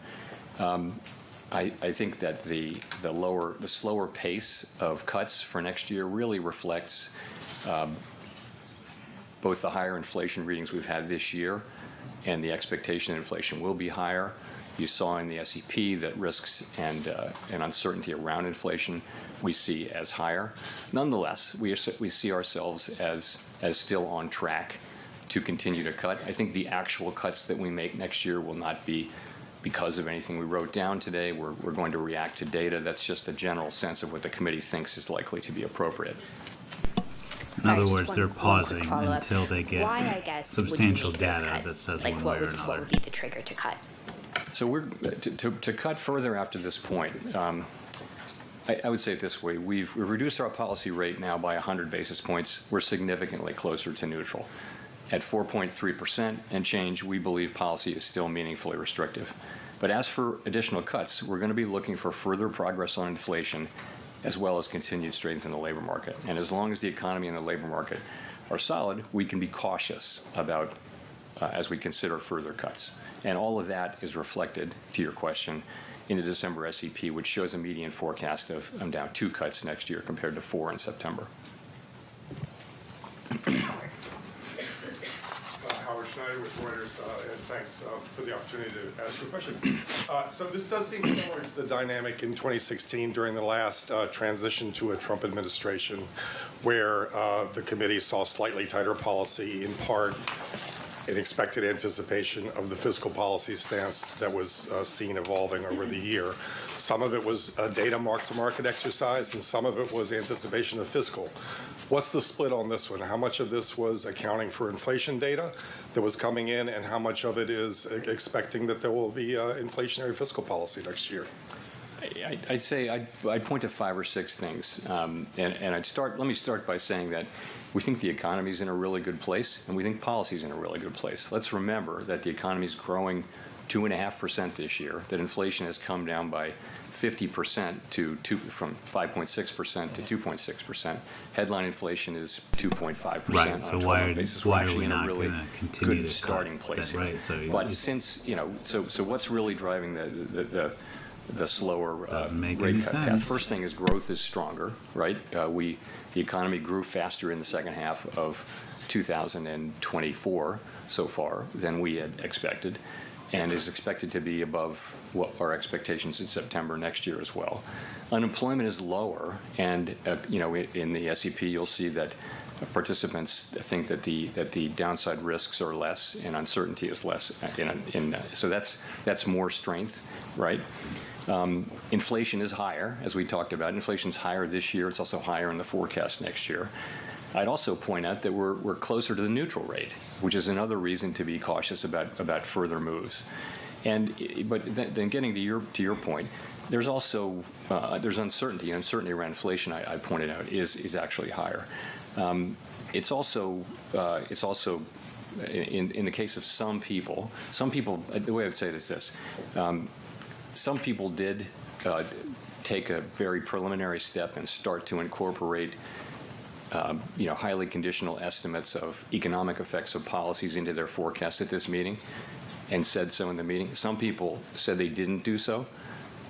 I think that the slower pace of cuts for next year really reflects both the higher inflation readings we've had this year and the expectation that inflation will be higher. You saw in the SEP that risks and uncertainty around inflation we see as higher. Nonetheless, we see ourselves as still on track to continue to cut. I think the actual cuts that we make next year will not be because of anything we wrote down today. We're going to react to data. That's just a general sense of what the committee thinks is likely to be appropriate.
In other words, they're pausing until they get
why, I guess,
substantial
would you make those
data
cuts?
that says
like
one
what
way or
would,
another.
What would be the trigger to cut?
So we're to cut further after this point. I would say it this way: we've reduced our policy rate now by 100 basis points. We're significantly closer to neutral. At 4.3% and change, we believe policy is still meaningfully restrictive. But as for additional cuts, we're going to be looking for further progress on inflation, as well as continued strength in the labor market. And as long as the economy and the labor market are solid, we can be cautious about as we consider further cuts. And all of that is reflected, to your question, in the December SEP, which shows a median forecast of down 2 cuts next year compared to 4 in September.
Howard Schneider with Reuters, and thanks for the opportunity to ask you a question. So this does seem similar to the dynamic in 2016 during the last transition to a Trump administration, where the committee saw slightly tighter policy, in part in expected anticipation of the fiscal policy stance that was seen evolving over the year. Some of it was a data mark-to-market exercise, and some of it was anticipation of fiscal. What's the split on this one? How much of this was accounting for inflation data that was coming in, and how much of it is expecting that there will be inflationary fiscal policy next year?
I'd say I'd point to 5 or 6 things, and let me start by saying that we think the economy is in a really good place, and we think policy is in a really good place. Let's remember that the economy is growing 2.5% this year, that inflation has come down by 50% from 5.6% to 2.6%. Headline inflation is 2.5%.
Right. So why are we not going to continue
good
to
starting place here.
Right. So
but since so what's really driving the slower rate cut path? First thing is growth is stronger, right? The economy grew faster in the second half of 2024 so far than we had expected, and is expected to be above what our expectations in September next year as well. Unemployment is lower, and in the SEP you'll see that participants think that the downside risks are less and uncertainty is less. So that's more strength, right? Inflation is higher, as we talked about. Inflation's higher this year. It's also higher in the forecast next year. I'd also point out that we're closer to the neutral rate, which is another reason to be cautious about further moves. But then getting to your point, there's also there's uncertainty. Uncertainty around inflation, I pointed out, is actually higher. It's also in the case of some people, the way I would say it is this. Some people did take a very preliminary step and start to incorporate highly conditional estimates of economic effects of policies into their forecast at this meeting, and said so in the meeting. Some people said they didn't do so,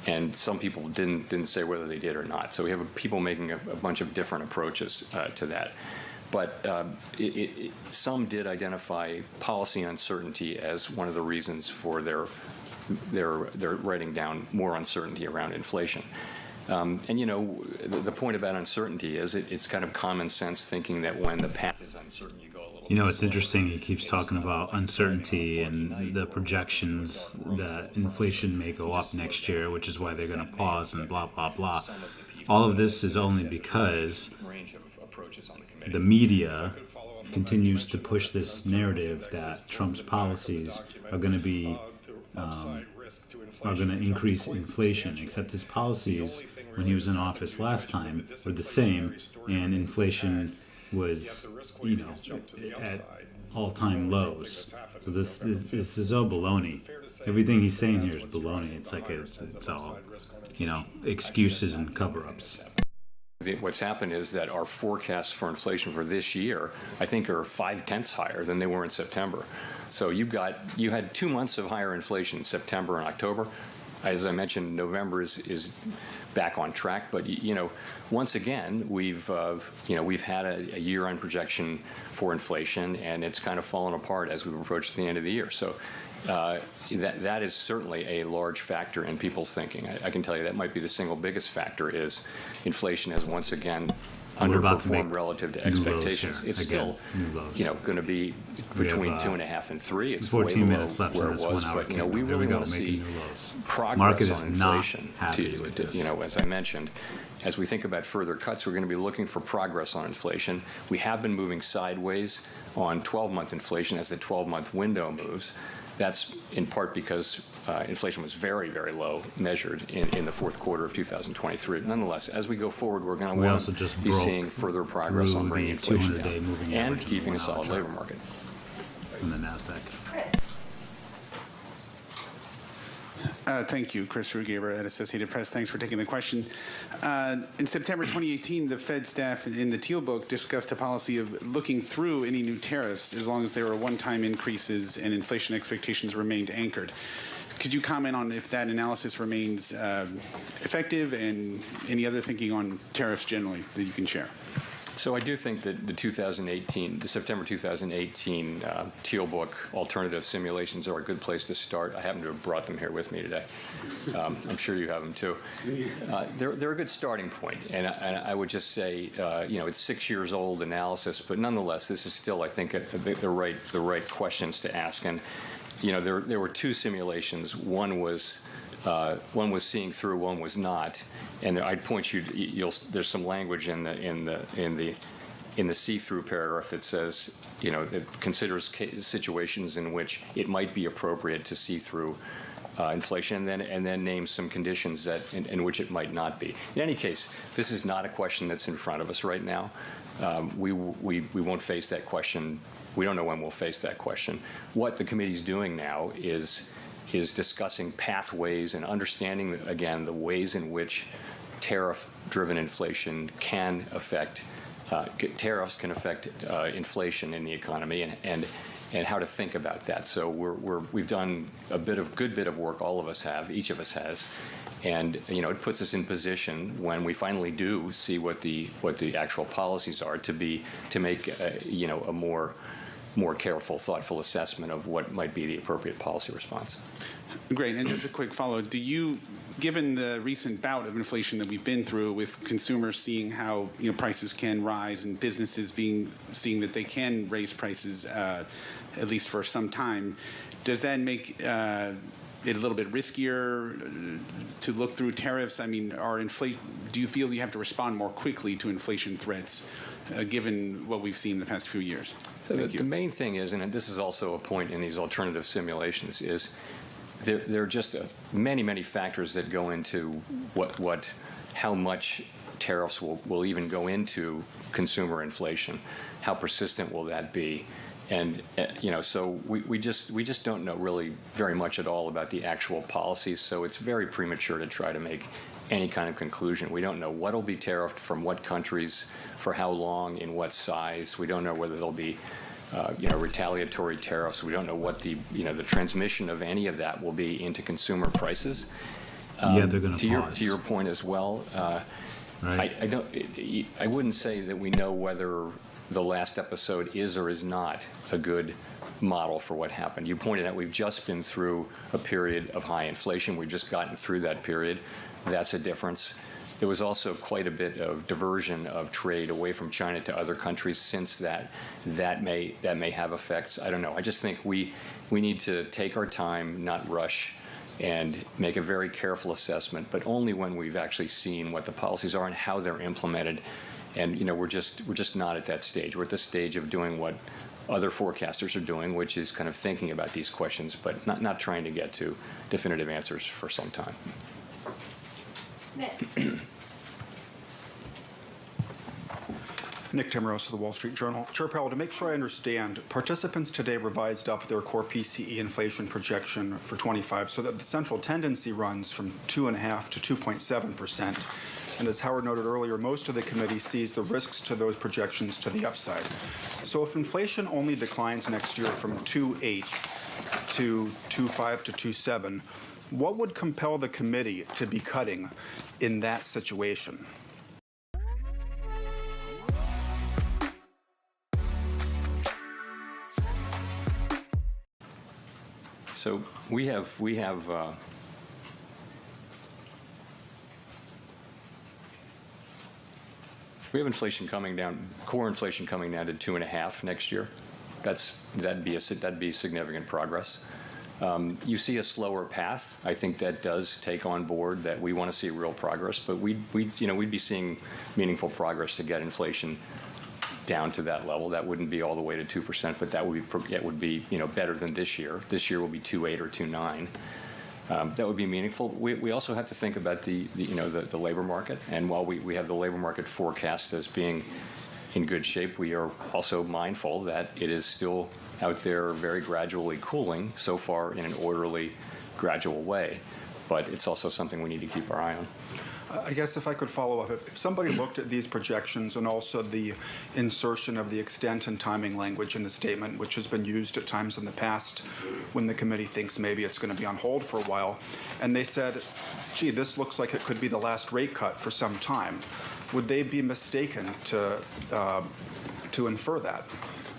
and some people didn't say whether they did or not. So we have people making a bunch of different approaches to that. But some did identify policy uncertainty as one of the reasons for their writing down more uncertainty around inflation. The point about uncertainty is it's kind of common sense thinking that when the path is uncertain, you go a little
It's interesting. He keeps talking about uncertainty and the projections that inflation may go up next year, which is why they're going to pause and blah, blah, blah. All of this is only because the media continues to push this narrative that Trump's policies are going to be are going to increase inflation, except his policies when he was in office last time were the same, and inflation was, at all-time lows. So this is all baloney. Everything he's saying here is baloney. It's like it's all, excuses and cover-ups.
What's happened is that our forecasts for inflation for this year, I think, are 0.5 higher than they were in September. So you had 2 months of higher inflation, September and October. As I mentioned, November is back on track. But once again, we've had a year-end projection for inflation, and it's kind of fallen apart as we've approached the end of the year. So that is certainly a large factor in people's thinking. I can tell you that might be the single biggest factor is inflation has once again underperformed relative to expectations. It's still, going to be between 2.5 and 3. It's
14 minutes left
where
in this
it was,
1 hour.
But we really want to see progress on inflation. As I mentioned, as we think about further cuts, we're going to be looking for progress on inflation. We have been moving sideways on 12-month inflation as the 12-month window moves. That's in part because inflation was very, very low measured in the fourth quarter of 2023. Nonetheless, as we go forward, we're going to want to be seeing further progress on bringing inflation down and keeping a solid labor market.
In the NASDAQ.
Chris.
Thank you, Chris Rugaber at Associated Press. Thanks for taking the question. In September 2018, the Fed staff in the Teal Book discussed a policy of looking through any new tariffs as long as there were one-time increases and inflation expectations remained anchored. Could you comment on if that analysis remains effective and any other thinking on tariffs generally that you can share?
So I do think that the September 2018 Teal Book alternative simulations are a good place to start. I happen to have brought them here with me today. I'm sure you have them too. They're a good starting point, and I would just say, it's 6 years old analysis, but nonetheless, this is still, I think, the right questions to ask. And there were 2 simulations. One was seeing through, one was not. And I'd point there's some language in the see-through paragraph that says, it considers situations in which it might be appropriate to see through inflation, and then names some conditions in which it might not be. In any case, this is not a question that's in front of us right now. We won't face that question. We don't know when we'll face that question. What the committee's doing now is discussing pathways and understanding, again, the ways in which tariff-driven inflation can affect, tariffs can affect inflation in the economy and how to think about that. So we've done a good bit of work, all of us have, each of us has, and it puts us in position when we finally do see what the actual policies are to make a more careful, thoughtful assessment of what might be the appropriate policy response.
Great. And just a quick follow. Given the recent bout of inflation that we've been through, with consumers seeing how prices can rise and businesses seeing that they can raise prices at least for some time, does that make it a little bit riskier to look through tariffs? I mean, do you feel you have to respond more quickly to inflation threats, given what we've seen in the past few years?
So the main thing is, and this is also a point in these alternative simulations, is there are just many, many factors that go into how much tariffs will even go into consumer inflation. How persistent will that be? And so we just don't know really very much at all about the actual policies. So it's very premature to try to make any kind of conclusion. We don't know what will be tariffed from what countries, for how long, in what size. We don't know whether there'll be retaliatory tariffs. We don't know what the transmission of any of that will be into consumer prices.
Yeah, they're going to pause.
To your point as well,
right.
I wouldn't say that we know whether the last episode is or is not a good model for what happened. You pointed out we've just been through a period of high inflation. We've just gotten through that period. That's a difference. There was also quite a bit of diversion of trade away from China to other countries since that. That may have effects. I don't know. I just think we need to take our time, not rush, and make a very careful assessment, but only when we've actually seen what the policies are and how they're implemented. And we're just not at that stage. We're at the stage of doing what other forecasters are doing, which is kind of thinking about these questions, but not trying to get to definitive answers for some time.
Nick Timmeros of the Wall Street Journal. Chair Powell, to make sure I understand, participants today revised up their core PCE inflation projection for 25 so that the central tendency runs from 2.5% to 2.7%. And as Howard noted earlier, most of the committee sees the risks to those projections to the upside. So if inflation only declines next year from 2.8 to 2.5 to 2.7, what would compel the committee to be cutting in that situation?
So we have inflation coming down, core inflation coming down to 2.5 next year. That'd be significant progress. You see a slower path. I think that does take on board that we want to see real progress, but we'd be seeing meaningful progress to get inflation down to that level. That wouldn't be all the way to 2%, but that would be better than this year. This year will be 2.8 or 2.9. That would be meaningful. We also have to think about the labor market, and while we have the labor market forecast as being in good shape, we are also mindful that it is still out there very gradually cooling, so far in an orderly, gradual way. But it's also something we need to keep our eye on.
I guess if I could follow up, if somebody looked at these projections and also the insertion of the extent and timing language in the statement, which has been used at times in the past when the committee thinks maybe it's going to be on hold for a while, and they said, gee, this looks like it could be the last rate cut for some time, would they be mistaken to infer that?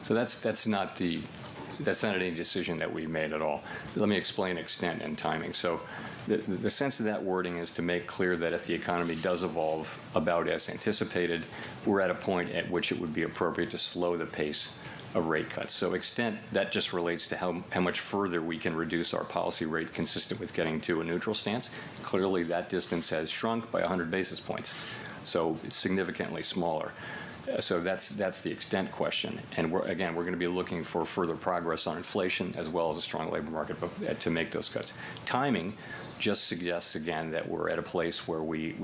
So that's not any decision that we made at all. Let me explain extent and timing. So the sense of that wording is to make clear that if the economy does evolve about as anticipated, we're at a point at which it would be appropriate to slow the pace of rate cuts. So extent, that just relates to how much further we can reduce our policy rate consistent with getting to a neutral stance. Clearly, that distance has shrunk by 100 basis points. So it's significantly smaller. So that's the extent question. And we're going to be looking for further progress on inflation as well as a strong labor market to make those cuts. Timing just suggests, again, that we're at a place where we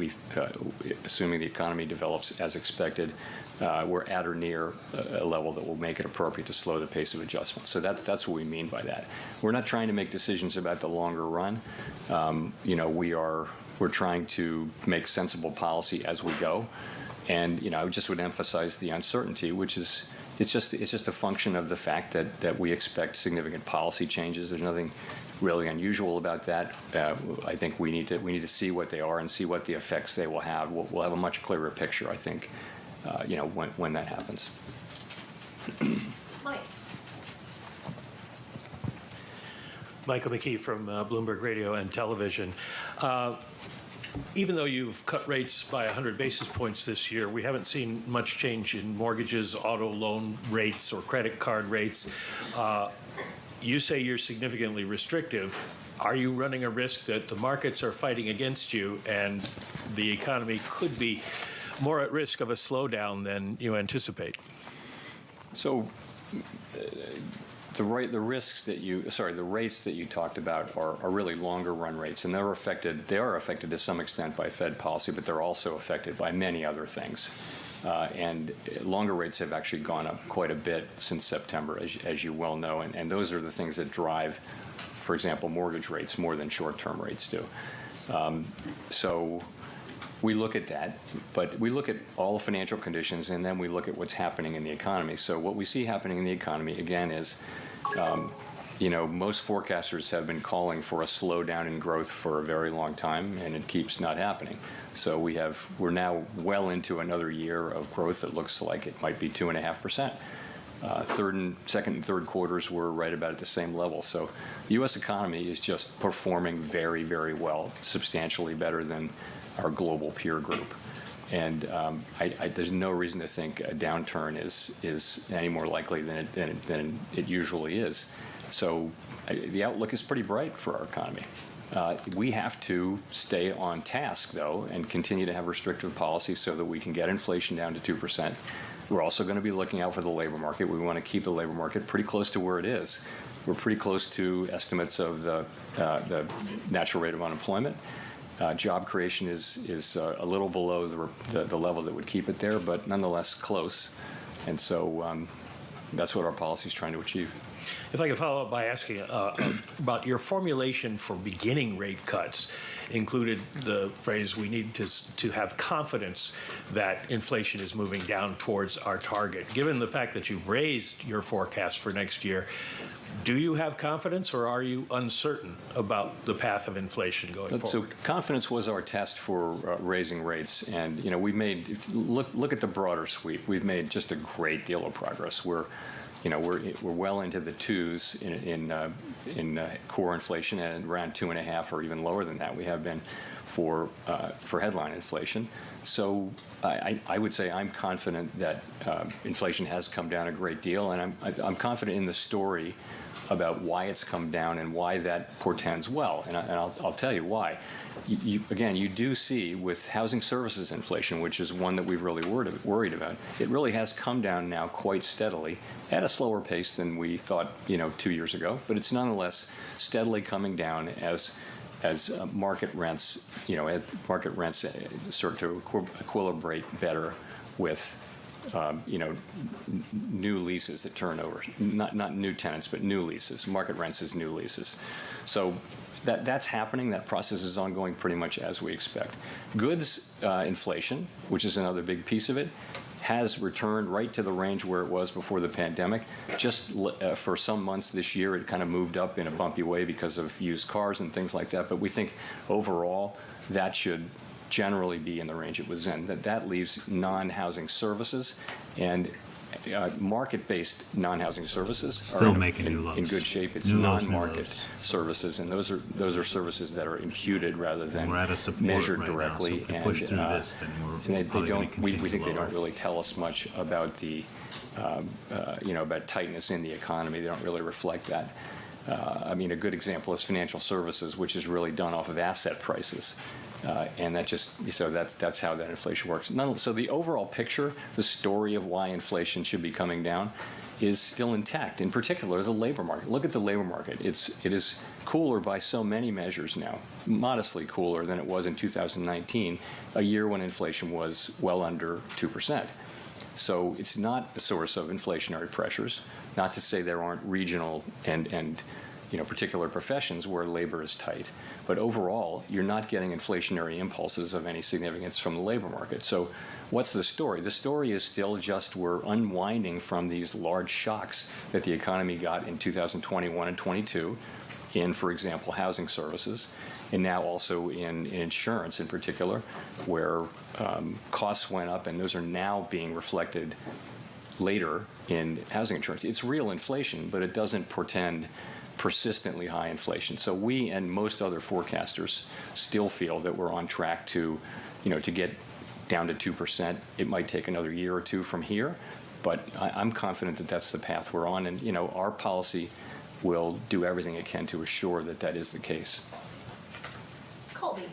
assuming the economy develops as expected, we're at or near a level that will make it appropriate to slow the pace of adjustment. So that's what we mean by that. We're not trying to make decisions about the longer run. We're trying to make sensible policy as we go. And I just would emphasize the uncertainty, which is it's just a function of the fact that we expect significant policy changes. There's nothing really unusual about that. I think we need to see what they are and see what the effects they will have. We'll have a much clearer picture, I think, when that happens.
Mike.
Michael McKee from Bloomberg Radio and Television. Even though you've cut rates by 100 basis points this year, we haven't seen much change in mortgages, auto loan rates, or credit card rates. You say you're significantly restrictive. are you running a risk that the markets are fighting against you and the economy could be more at risk of a slowdown than you anticipate?
So the rates that you talked about are really longer run rates, and they are affected to some extent by Fed policy, but they're also affected by many other things. And longer rates have actually gone up quite a bit since September, as you well know, and those are the things that drive, for example, mortgage rates more than short-term rates do. So we look at that, but we look at all financial conditions, and then we look at what's happening in the economy. So what we see happening in the economy, again, is most forecasters have been calling for a slowdown in growth for a very long time, and it keeps not happening. So we're now well into another year of growth that looks like it might be 2.5%. Second and third quarters were right about at the same level. So the U.S. economy is just performing very, very well, substantially better than our global peer group. And there's no reason to think a downturn is any more likely than it usually is. So the outlook is pretty bright for our economy. We have to stay on task, though, and continue to have restrictive policies so that we can get inflation down to 2%. We're also going to be looking out for the labor market. We want to keep the labor market pretty close to where it is. We're pretty close to estimates of the natural rate of unemployment. Job creation is a little below the level that would keep it there, but nonetheless close. And so that's what our policy is trying to achieve.
If I could follow up by asking about your formulation for beginning rate cuts included the phrase, we need to have confidence that inflation is moving down towards our target. Given the fact that you've raised your forecast for next year, do you have confidence, or are you uncertain about the path of inflation going forward?
So confidence was our test for raising rates, and we made look at the broader sweep. We've made just a great deal of progress. We're well into the twos in core inflation, and around 2.5 or even lower than that we have been for headline inflation. So I would say I'm confident that inflation has come down a great deal, and I'm confident in the story about why it's come down and why that portends well. And I'll tell you why. You do see with housing services inflation, which is one that we've really worried about, it really has come down now quite steadily at a slower pace than we thought 2 years ago, but it's nonetheless steadily coming down as market rents start to equilibrate better with new leases that turn over, not new tenants, but new leases. Market rents is new leases. So that's happening. That process is ongoing pretty much as we expect. Goods inflation, which is another big piece of it, has returned right to the range where it was before the pandemic. Just for some months this year, it kind of moved up in a bumpy way because of used cars and things like that. But we think overall that should generally be in the range it was in. That leaves non-housing services, and market-based non-housing services
still making new lows.
In good shape. It's non-market services, and those are services that are imputed rather than measured directly.
Now, so if we push through this, then we're
we think they don't really tell us much about the about tightness in the economy. They don't really reflect that. A good example is financial services, which is really done off of asset prices. And that's how that inflation works. So the overall picture, the story of why inflation should be coming down, is still intact. In particular, the labor market. Look at the labor market. It is cooler by so many measures now, modestly cooler than it was in 2019, a year when inflation was well under 2%. So it's not a source of inflationary pressures. Not to say there aren't regional and particular professions where labor is tight. But overall, you're not getting inflationary impulses of any significance from the labor market. So what's the story? The story is still just we're unwinding from these large shocks that the economy got in 2021 and 22 in, for example, housing services, and now also in insurance in particular, where costs went up, and those are now being reflected later in housing insurance. It's real inflation, but it doesn't portend persistently high inflation. So we and most other forecasters still feel that we're on track to get down to 2%. It might take another year or two from here, but I'm confident that that's the path we're on. And our policy will do everything it can to assure that that is the case.
Colby.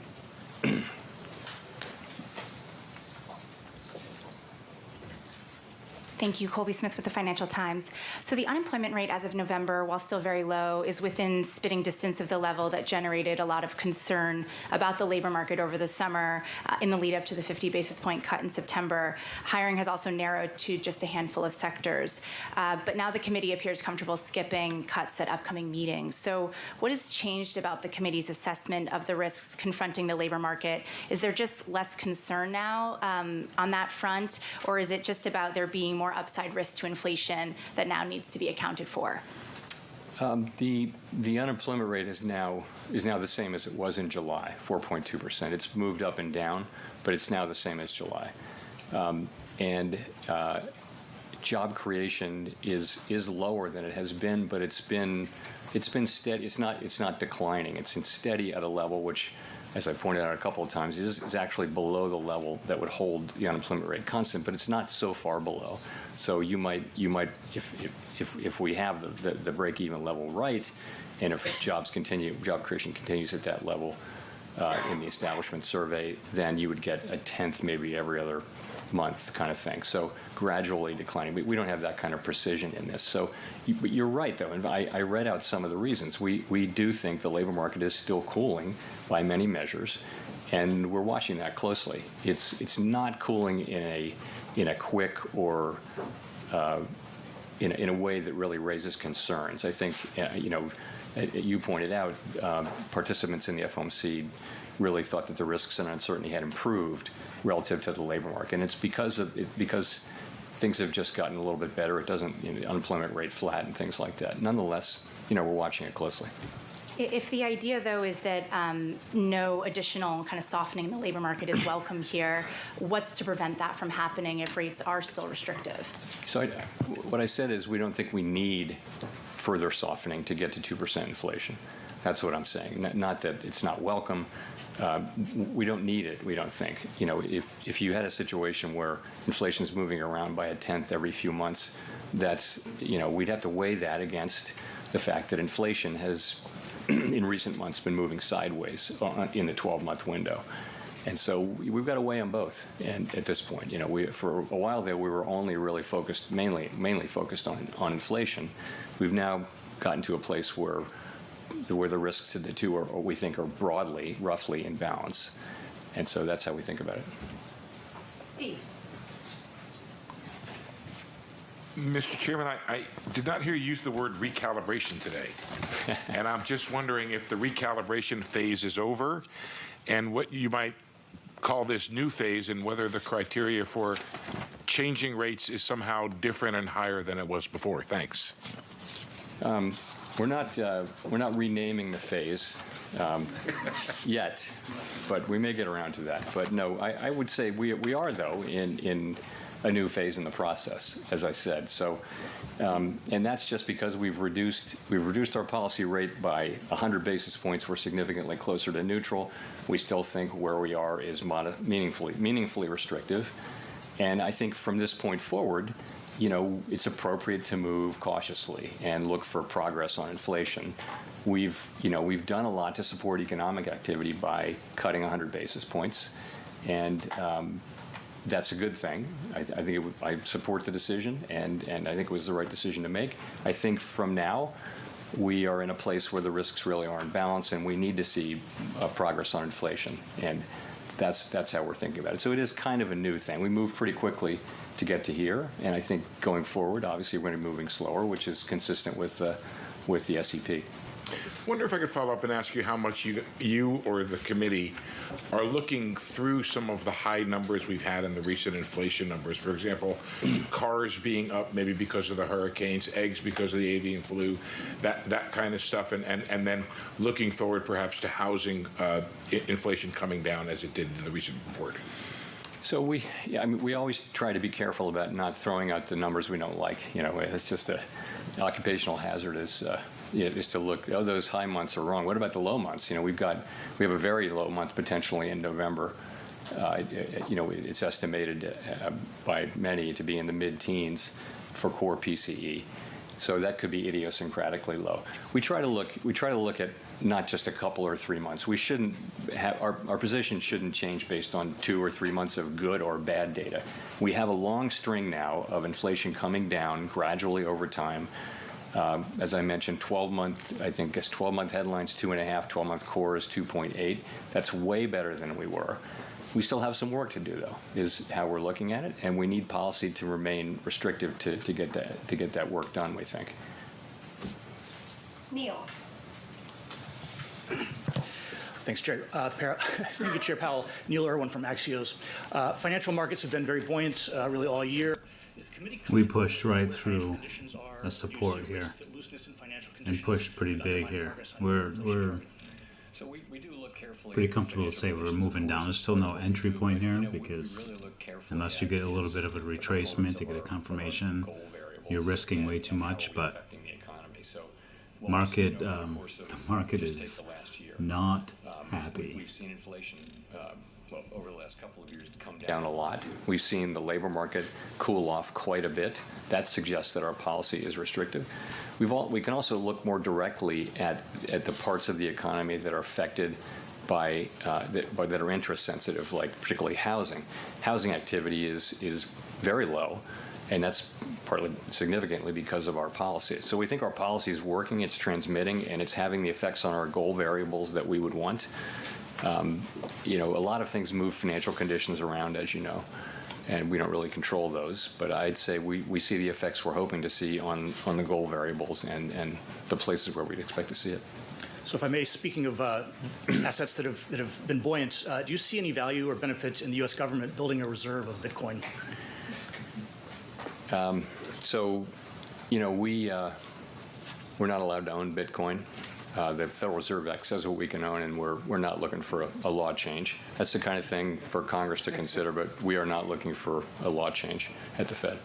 Thank you. Colby Smith with the Financial Times. So the unemployment rate as of November, while still very low, is within spitting distance of the level that generated a lot of concern about the labor market over the summer in the lead up to the 50 basis point cut in September. Hiring has also narrowed to just a handful of sectors. But now the committee appears comfortable skipping cuts at upcoming meetings. So what has changed about the committee's assessment of the risks confronting the labor market? Is there just less concern now on that front, or is it just about there being more upside risk to inflation that now needs to be accounted for?
The unemployment rate is now the same as it was in July, 4.2%. It's moved up and down, but it's now the same as July. And job creation is lower than it has been, but it's been steady. It's not declining. It's steady at a level which, as I pointed out a couple of times, is actually below the level that would hold the unemployment rate constant, but it's not so far below. So you might if we have the break-even level right, and if job creation continues at that level in the establishment survey, then you would get a tenth maybe every other month kind of thing. So gradually declining. We don't have that kind of precision in this. So but you're right, though, and I read out some of the reasons. We do think the labor market is still cooling by many measures, and we're watching that closely. It's not cooling in a quick or in a way that really raises concerns. I think you pointed out participants in the FOMC really thought that the risks and uncertainty had improved relative to the labor market, and it's because things have just gotten a little bit better. It doesn't, the unemployment rate flat and things like that. Nonetheless, we're watching it closely.
If the idea, though, is that no additional kind of softening in the labor market is welcome here, what's to prevent that from happening if rates are still restrictive?
So what I said is we don't think we need further softening to get to 2% inflation. That's what I'm saying. Not that it's not welcome. We don't need it, we don't think. If you had a situation where inflation is moving around by a tenth every few months, we'd have to weigh that against the fact that inflation has, in recent months, been moving sideways in the 12-month window. And so we've got to weigh them both. And at this point, for a while there, we were only really focused, mainly focused on inflation. We've now gotten to a place where the risks of the two we think are roughly in balance. And so that's how we think about it.
Steve.
Mr. Chairman, I did not hear you use the word recalibration today. And I'm just wondering if the recalibration phase is over and what you might call this new phase and whether the criteria for changing rates is somehow different and higher than it was before. Thanks.
We're not renaming the phase yet, but we may get around to that. But no, I would say we are, though, in a new phase in the process, as I said. So, and that's just because we've reduced our policy rate by 100 basis points. We're significantly closer to neutral. We still think where we are is meaningfully restrictive. And I think from this point forward, it's appropriate to move cautiously and look for progress on inflation. We've done a lot to support economic activity by cutting 100 basis points, and that's a good thing. I support the decision, and I think it was the right decision to make. I think from now, we are in a place where the risks really are in balance, and we need to see progress on inflation, and that's how we're thinking about it. So it is kind of a new thing. We moved pretty quickly to get to here, and I think going forward, obviously, we're going to be moving slower, which is consistent with the SEP.
I wonder if I could follow up and ask you how much you or the committee are looking through some of the high numbers we've had in the recent inflation numbers. For example, cars being up maybe because of the hurricanes, eggs because of the avian flu, that kind of stuff, and then looking forward perhaps to housing inflation coming down as it did in the recent report.
So we always try to be careful about not throwing out the numbers we don't like. It's just an occupational hazard is to look. Oh, those high months are wrong. What about the low months? We have a very low month potentially in November. It's estimated by many to be in the mid-teens for core PCE. So that could be idiosyncratically low. We try to look at not just a couple or 3 months. We shouldn't have our position shouldn't change based on 2 or 3 months of good or bad data. We have a long string now of inflation coming down gradually over time. As I mentioned, 12-month, I think, 12-month headlines 2.5, 12-month core is 2.8. That's way better than we were. We still have some work to do, though, is how we're looking at it, and we need policy to remain restrictive to get that work done, we think.
Neil.
Thanks, Chair. Thank you, Chair Powell. Neil Irwin from Axios. Financial markets have been very buoyant really all year.
We pushed right through a support here and pushed pretty big here. We're pretty comfortable to say we're moving down. There's still no entry point here because unless you get a little bit of a retracement to get a confirmation, you're risking way too much. But the market is not happy.
We've seen inflation over the last couple of years come down a lot. We've seen the labor market cool off quite a bit. That suggests that our policy is restrictive. We can also look more directly at the parts of the economy that are affected by that are interest sensitive, like particularly housing. Housing activity is very low, and that's partly significantly because of our policy. So we think our policy is working, it's transmitting, and it's having the effects on our goal variables that we would want. A lot of things move financial conditions around, as you know, and we don't really control those. But I'd say we see the effects we're hoping to see on the goal variables and the places where we'd expect to see it.
So if I may, speaking of assets that have been buoyant, do you see any value or benefit in the U.S. government building a reserve of Bitcoin?
We're not allowed to own Bitcoin. The Federal Reserve Act says what we can own, and we're not looking for a law change. That's the kind of thing for Congress to consider, but we are not looking for a law change at the Fed.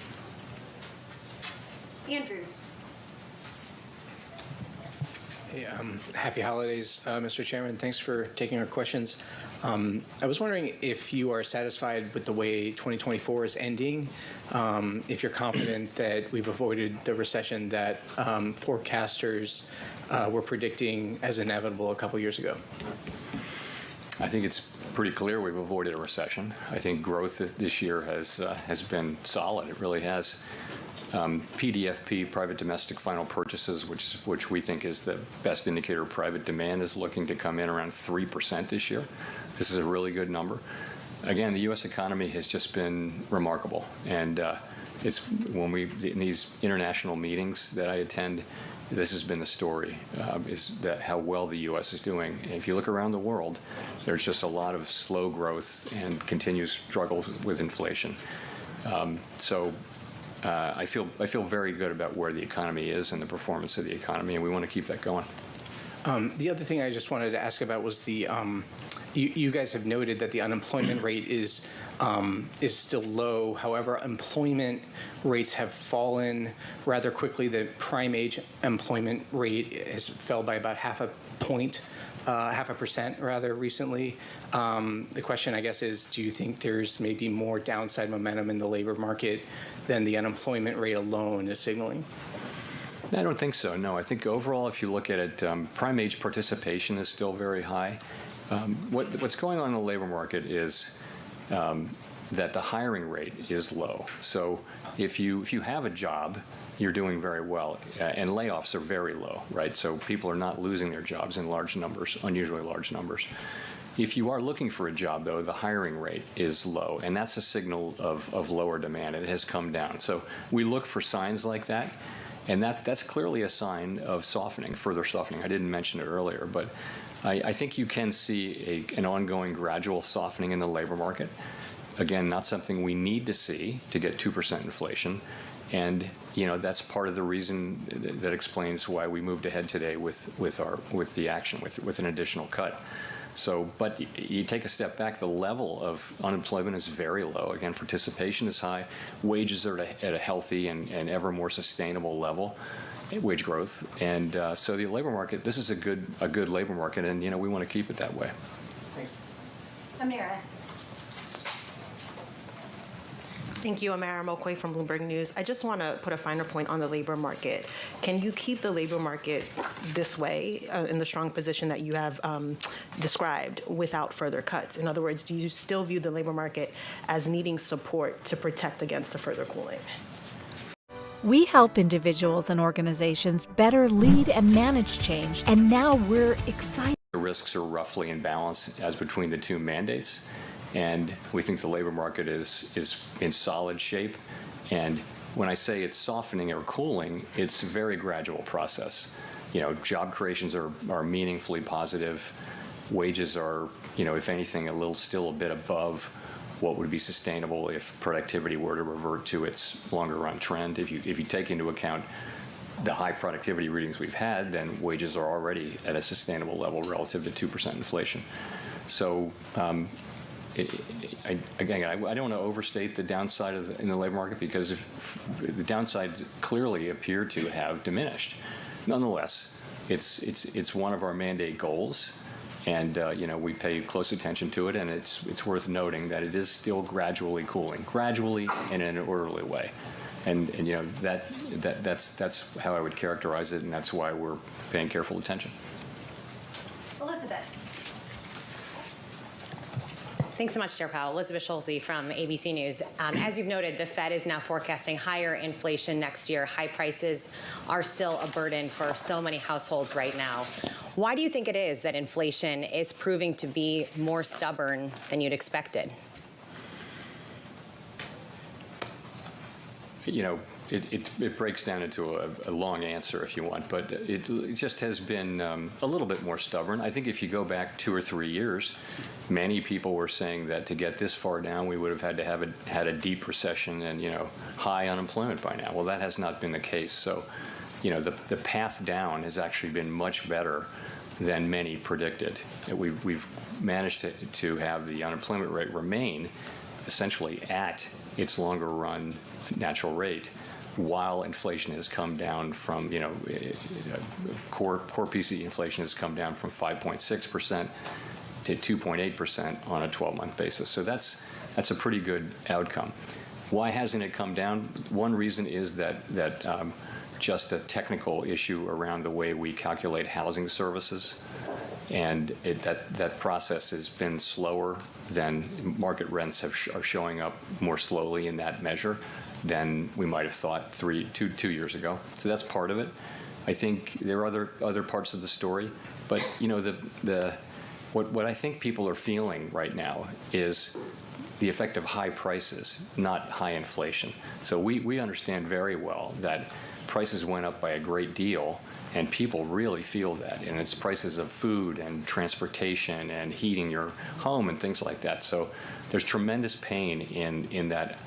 Andrew.
Hey, happy holidays, Mr. Chairman. Thanks for taking our questions. I was wondering if you are satisfied with the way 2024 is ending, if you're confident that we've avoided the recession that forecasters were predicting as inevitable a couple years ago.
I think it's pretty clear we've avoided a recession. I think growth this year has been solid. It really has. PDFP, private domestic final purchases, which we think is the best indicator of private demand, is looking to come in around 3% this year. This is a really good number. Again, the U.S. economy has just been remarkable, and it's in these international meetings that I attend, this has been the story, is that how well the U.S. is doing. And if you look around the world, there's just a lot of slow growth and continuous struggle with inflation. I feel very good about where the economy is and the performance of the economy, and we want to keep that going.
The other thing I just wanted to ask about was the you guys have noted that the unemployment rate is still low. However, employment rates have fallen rather quickly. The prime age employment rate has fell by about half a percent rather recently. The question, I guess, is do you think there's maybe more downside momentum in the labor market than the unemployment rate alone is signaling?
I don't think so, no. I think overall, if you look at it, prime age participation is still very high. What's going on in the labor market is that the hiring rate is low. So if you have a job, you're doing very well, and layoffs are very low, right? So people are not losing their jobs in large numbers, unusually large numbers. If you are looking for a job, though, the hiring rate is low, and that's a signal of lower demand, and it has come down. So we look for signs like that, and that's clearly a sign of softening, further softening. I didn't mention it earlier, but I think you can see an ongoing gradual softening in the labor market. Again, not something we need to see to get 2% inflation. And that's part of the reason that explains why we moved ahead today with the action with an additional cut. So, but you take a step back, the level of unemployment is very low. Again, participation is high, wages are at a healthy and ever more sustainable level, wage growth, and so the labor market. This is a good labor market, and we want to keep it that way.
Thanks.
Amira. Thank you. Amara Mokwe from Bloomberg News. I just want to put a finer point on the labor market. Can you keep the labor market this way, in the strong position that you have described, without further cuts? In other words, do you still view the labor market as needing support to protect against a further cooling?
We help individuals and organizations better lead and manage change, and now we're excited.
The risks are roughly in balance as between the two mandates. And we think the labor market is in solid shape. And when I say it's softening or cooling, it's a very gradual process. Job creations are meaningfully positive. Wages are, if anything, still a bit above what would be sustainable if productivity were to revert to its longer run trend. If you take into account the high productivity readings we've had, then wages are already at a sustainable level relative to 2% inflation. So I don't want to overstate the downside in the labor market, because the downsides clearly appear to have diminished. Nonetheless, it's one of our mandate goals, and we pay close attention to it, and it's worth noting that it is still gradually cooling, gradually and in an orderly way, and that's how I would characterize it, and that's why we're paying careful attention.
Elizabeth.
Thanks so much, Chair Powell. Elizabeth Schulze from ABC News. As you've noted, the Fed is now forecasting higher inflation next year. High prices are still a burden for so many households right now. Why do you think it is that inflation is proving to be more stubborn than you'd expected?
It breaks down into a long answer if you want, but it just has been a little bit more stubborn. I think if you go back 2 or 3 years, many people were saying that to get this far down, we would have had to have had a deep recession and high unemployment by now. Well, that has not been the case. So, the path down has actually been much better than many predicted. We've managed to have the unemployment rate remain essentially at its longer run natural rate, while inflation has come down from, core PCE inflation has come down from 5.6% to 2.8% on a 12-month basis. So that's a pretty good outcome. Why hasn't it come down? One reason is that just a technical issue around the way we calculate housing services, and that process has been slower than market rents are showing up more slowly in that measure than we might have thought 2 years ago. So that's part of it. I think there are other parts of the story, but what I think people are feeling right now is the effect of high prices, not high inflation. So we understand very well that prices went up by a great deal, and people really feel that, and it's prices of food and transportation and heating your home and things like that. So there's tremendous pain in that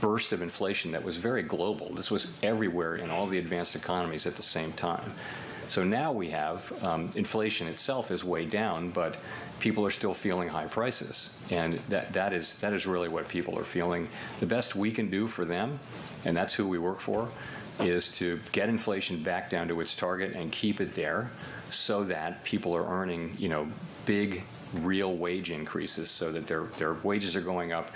burst of inflation that was very global. This was everywhere in all the advanced economies at the same time. So now we have inflation itself is way down, but people are still feeling high prices, and that is really what people are feeling. The best we can do for them, and that's who we work for, is to get inflation back down to its target and keep it there, so that people are earning big real wage increases, so that their wages are going up.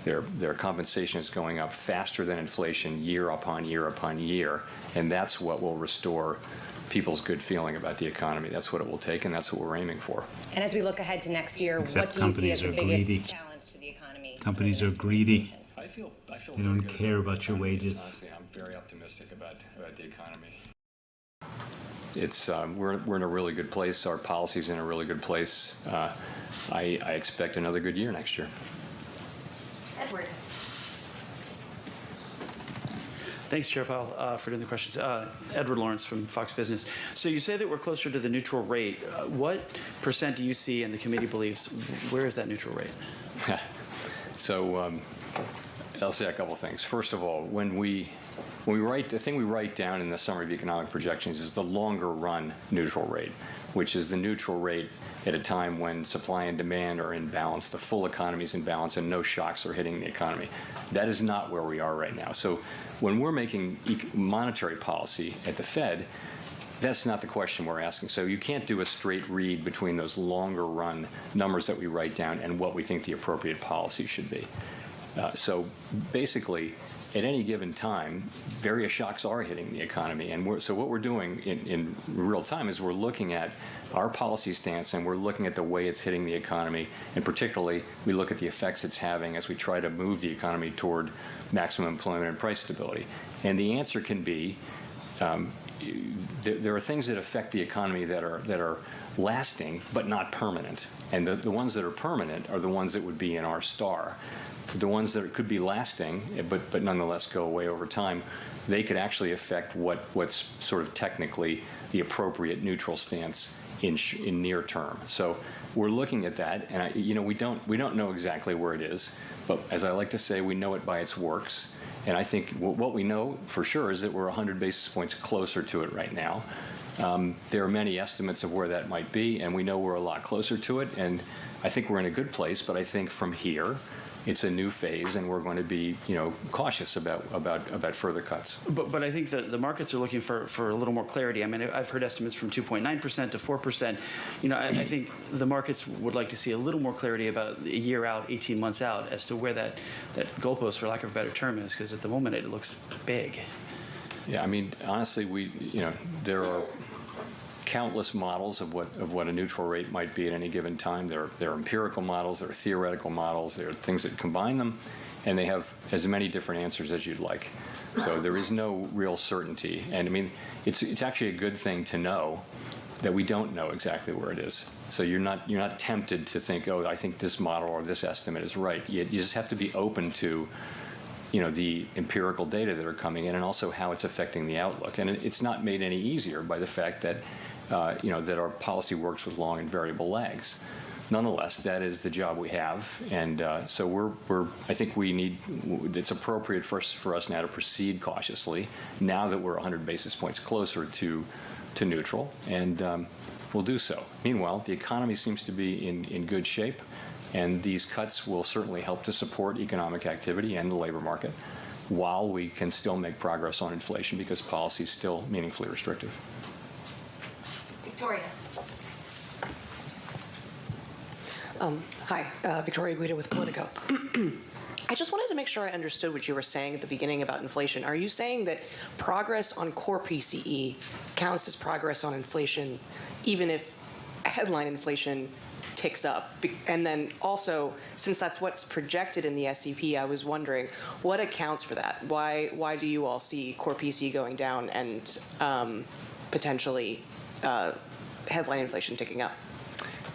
Their compensation is going up faster than inflation year upon year upon year, and that's what will restore people's good feeling about the economy. That's what it will take, and that's what we're aiming for.
And as we look ahead to next year,
Except
what do you see as the biggest
greedy.
challenge to the economy?
Companies are greedy.
I feel
They don't care about your wages.
I'm very optimistic about the economy. It's we're in a really good place. Our policy's in a really good place. I expect another good year next year.
Edward.
Thanks, Chair Powell, for doing the questions. Edward Lawrence from Fox Business. So you say that we're closer to the neutral rate. What % do you see and the committee believes, where is that neutral rate?
So I'll say a couple things. First of all, when we write, the thing we write down in the summary of economic projections is the longer run neutral rate, which is the neutral rate at a time when supply and demand are in balance, the full economy is in balance, and no shocks are hitting the economy. That is not where we are right now. So when we're making monetary policy at the Fed, that's not the question we're asking. So you can't do a straight read between those longer run numbers that we write down and what we think the appropriate policy should be. So basically, at any given time, various shocks are hitting the economy. And so what we're doing in real time is we're looking at our policy stance, and we're looking at the way it's hitting the economy, and particularly we look at the effects it's having as we try to move the economy toward maximum employment and price stability. And the answer can be there are things that affect the economy that are lasting but not permanent. And the ones that are permanent are the ones that would be in our star. The ones that could be lasting but nonetheless go away over time, they could actually affect what's sort of technically the appropriate neutral stance in near term. So we're looking at that, and we don't know exactly where it is, but as I like to say, we know it by its works. And I think what we know for sure is that we're 100 basis points closer to it right now. There are many estimates of where that might be, and we know we're a lot closer to it, and I think we're in a good place, but I think from here, it's a new phase, and we're going to be, cautious about further cuts.
But I think that the markets are looking for a little more clarity. I mean, I've heard estimates from 2.9% to 4%. I think the markets would like to see a little more clarity about a year out, 18 months out, as to where that goalpost, for lack of a better term, is, because at the moment it looks big.
Yeah, I mean, honestly, there are countless models of what a neutral rate might be at any given time. There are empirical models, there are theoretical models, there are things that combine them, and they have as many different answers as you'd like. So there is no real certainty. And I mean, it's actually a good thing to know that we don't know exactly where it is. So you're not tempted to think, oh, I think this model or this estimate is right. You just have to be open to the empirical data that are coming in, and also how it's affecting the outlook. And it's not made any easier by the fact that that our policy works with long and variable lags. Nonetheless, that is the job we have, and so I think it's appropriate for us now to proceed cautiously, now that we're 100 basis points closer to neutral, and we'll do so. Meanwhile, the economy seems to be in good shape, and these cuts will certainly help to support economic activity and the labor market, while we can still make progress on inflation because policy is still meaningfully restrictive.
Victoria. Hi, Victoria Guida with Politico. I just wanted to make sure I understood what you were saying at the beginning about inflation. Are you saying that progress on core PCE counts as progress on inflation, even if headline inflation ticks up? And then also, since that's what's projected in the SEP, I was wondering what accounts for that? Why do you all see core PCE going down and potentially headline inflation ticking up?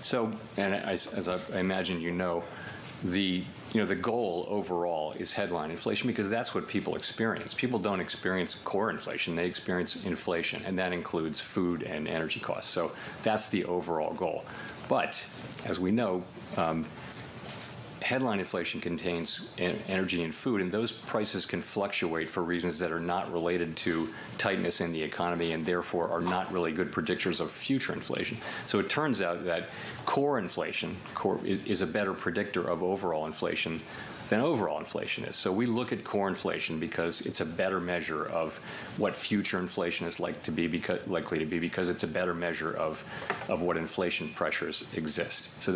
So, and as I imagine the goal overall is headline inflation, because that's what people experience. People don't experience core inflation, they experience inflation, and that includes food and energy costs. So that's the overall goal. But as we know, headline inflation contains energy and food, and those prices can fluctuate for reasons that are not related to tightness in the economy, and therefore are not really good predictors of future inflation. So it turns out that core inflation is a better predictor of overall inflation than overall inflation is. So we look at core inflation because it's a better measure of what future inflation is likely to be, because it's a better measure of what inflation pressures exist. So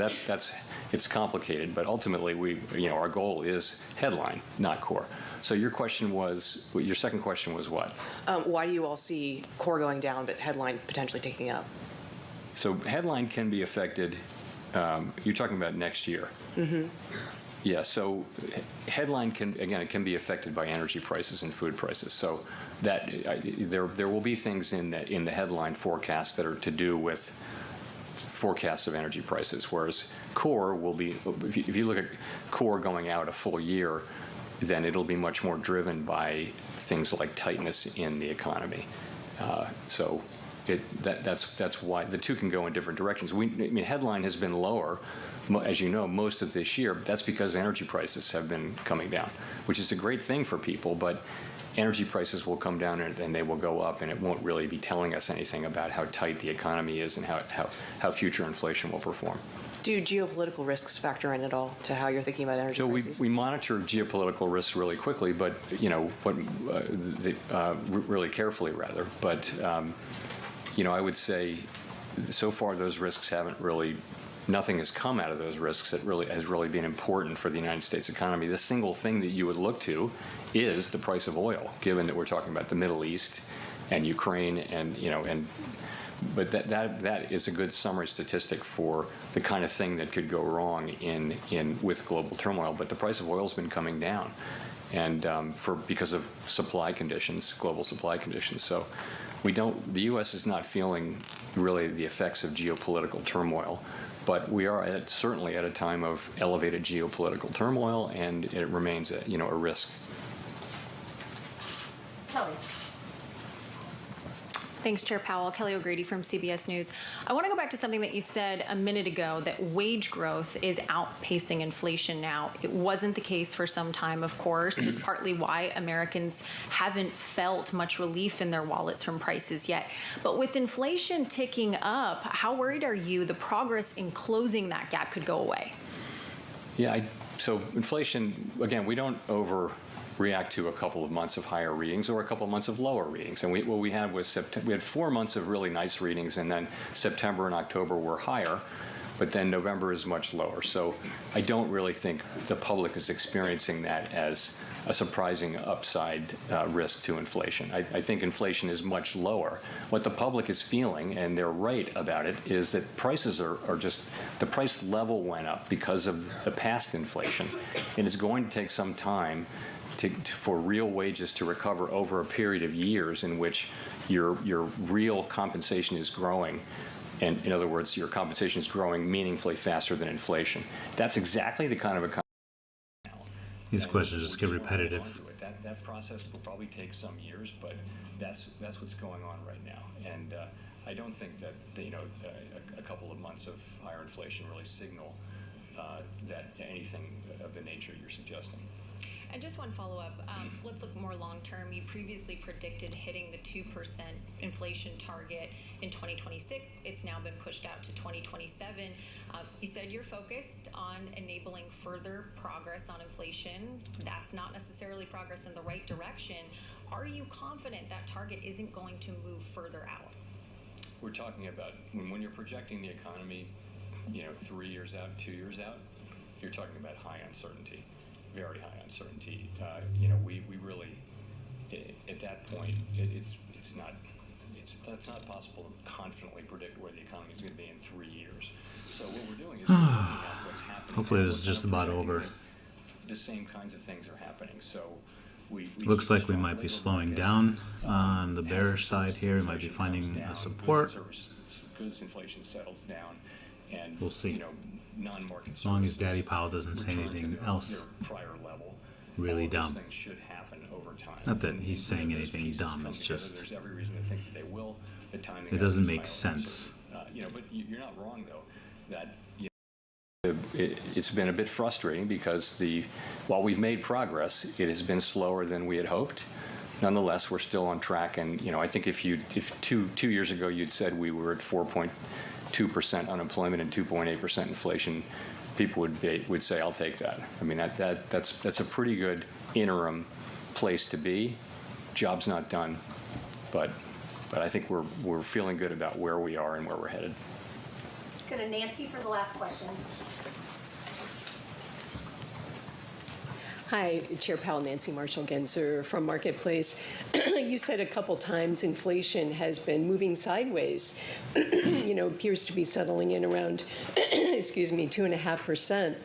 it's complicated, but ultimately our goal is headline, not core. So your second question was what?
Why do you all see core going down but headline potentially ticking up?
So headline can be affected. You're talking about next year.
Mm-hmm.
Yeah, so headline can be affected by energy prices and food prices. So that there will be things in the headline forecast that are to do with forecasts of energy prices, whereas core will be, if you look at core going out a full year, then it'll be much more driven by things like tightness in the economy. So that's why the two can go in different directions. Headline has been lower, as you know, most of this year, but that's because energy prices have been coming down, which is a great thing for people, but energy prices will come down and they will go up, and it won't really be telling us anything about how tight the economy is and how future inflation will perform.
Do geopolitical risks factor in at all to how you're thinking about energy prices?
So we monitor geopolitical risks really quickly, but really carefully rather. But I would say so far those risks haven't really nothing has come out of those risks that really has really been important for the United States economy. The single thing that you would look to is the price of oil, given that we're talking about the Middle East and Ukraine, and but that is a good summary statistic for the kind of thing that could go wrong with global turmoil. But the price of oil has been coming down, and because of supply conditions, global supply conditions. So the U.S. is not feeling really the effects of geopolitical turmoil. But we are certainly at a time of elevated geopolitical turmoil, and it remains a risk.
Kelly.
Thanks, Chair Powell. Kelly O'Grady from CBS News. I want to go back to something that you said a minute ago, that wage growth is outpacing inflation now. It wasn't the case for some time, of course. It's partly why Americans haven't felt much relief in their wallets from prices yet. But with inflation ticking up, how worried are you the progress in closing that gap could go away?
Yeah, so inflation, again, we don't overreact to a couple of months of higher readings or a couple of months of lower readings. And what we had was we had 4 months of really nice readings, and then September and October were higher, but then November is much lower. So I don't really think the public is experiencing that as a surprising upside risk to inflation. I think inflation is much lower. What the public is feeling, and they're right about it, is that prices are just, the price level went up because of the past inflation, and it's going to take some time for real wages to recover over a period of years in which your real compensation is growing. And in other words, your compensation is growing meaningfully faster than inflation. That's exactly the kind of economy.
These questions just get repetitive.
That process will probably take some years, but that's what's going on right now. And I don't think that a couple of months of higher inflation really signal that anything of the nature you're suggesting.
And just one follow-up. Let's look more long-term. You previously predicted hitting the 2% inflation target in 2026. It's now been pushed out to 2027. You said you're focused on enabling further progress on inflation. That's not necessarily progress in the right direction. Are you confident that target isn't going to move further out?
We're talking about when you're projecting the economy, 3 years out, 2 years out, you're talking about high uncertainty. Very high uncertainty. We really, at that point, that's not possible to confidently predict where the economy is going to be in 3 years. So what we're doing is looking at what's happening.
Hopefully this is just about over.
The same kinds of things are happening. So we
looks like we might be slowing down on the bearish side here. We might be finding a support.
Goods inflation settles down, and
we'll see.
Non-market
as long as Daddy Powell doesn't say anything else really dumb.
Should happen over time.
Not that he's saying anything dumb, it's just
there's every reason to think that they will. The timing
it doesn't make sense.
But you're not wrong though that it's been a bit frustrating because while we've made progress, it has been slower than we had hoped. Nonetheless, we're still on track, and I think if 2 years ago you'd said we were at 4.2% unemployment and 2.8% inflation, people would say, "I'll take that." I mean, that's a pretty good interim place to be. Job's not done, but I think we're feeling good about where we are and where we're headed.
Go to Nancy for the last question.
Hi, Chair Powell, Nancy Marshall-Genzer from Marketplace. You said a couple times inflation has been moving sideways. Appears to be settling in around, 2.5%.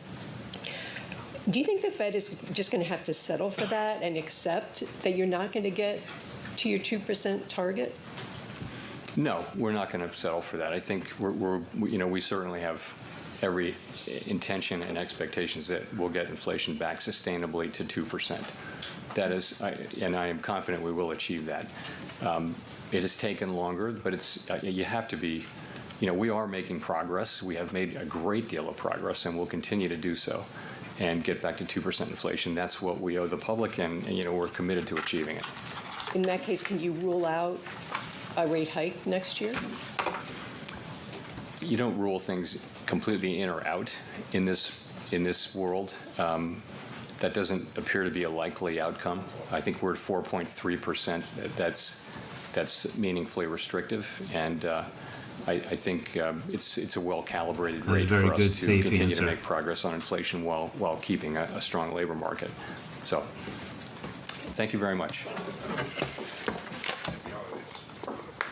Do you think the Fed is just going to have to settle for that and accept that you're not going to get to your 2% target?
No, we're not going to settle for that. I think we certainly have every intention and expectations that we'll get inflation back sustainably to 2%. That is, and I am confident we will achieve that. It has taken longer, but you have to be, we are making progress. We have made a great deal of progress, and we'll continue to do so and get back to 2% inflation. That's what we owe the public, and we're committed to achieving it.
In that case, can you rule out a rate hike next year?
You don't rule things completely in or out in this world. That doesn't appear to be a likely outcome. I think we're at 4.3%. That's meaningfully restrictive, and I think it's a well-calibrated
That's a
rate
very
for
good,
us to
safe
continue
answer.
to make progress on inflation while keeping a strong labor market. So, thank you very much.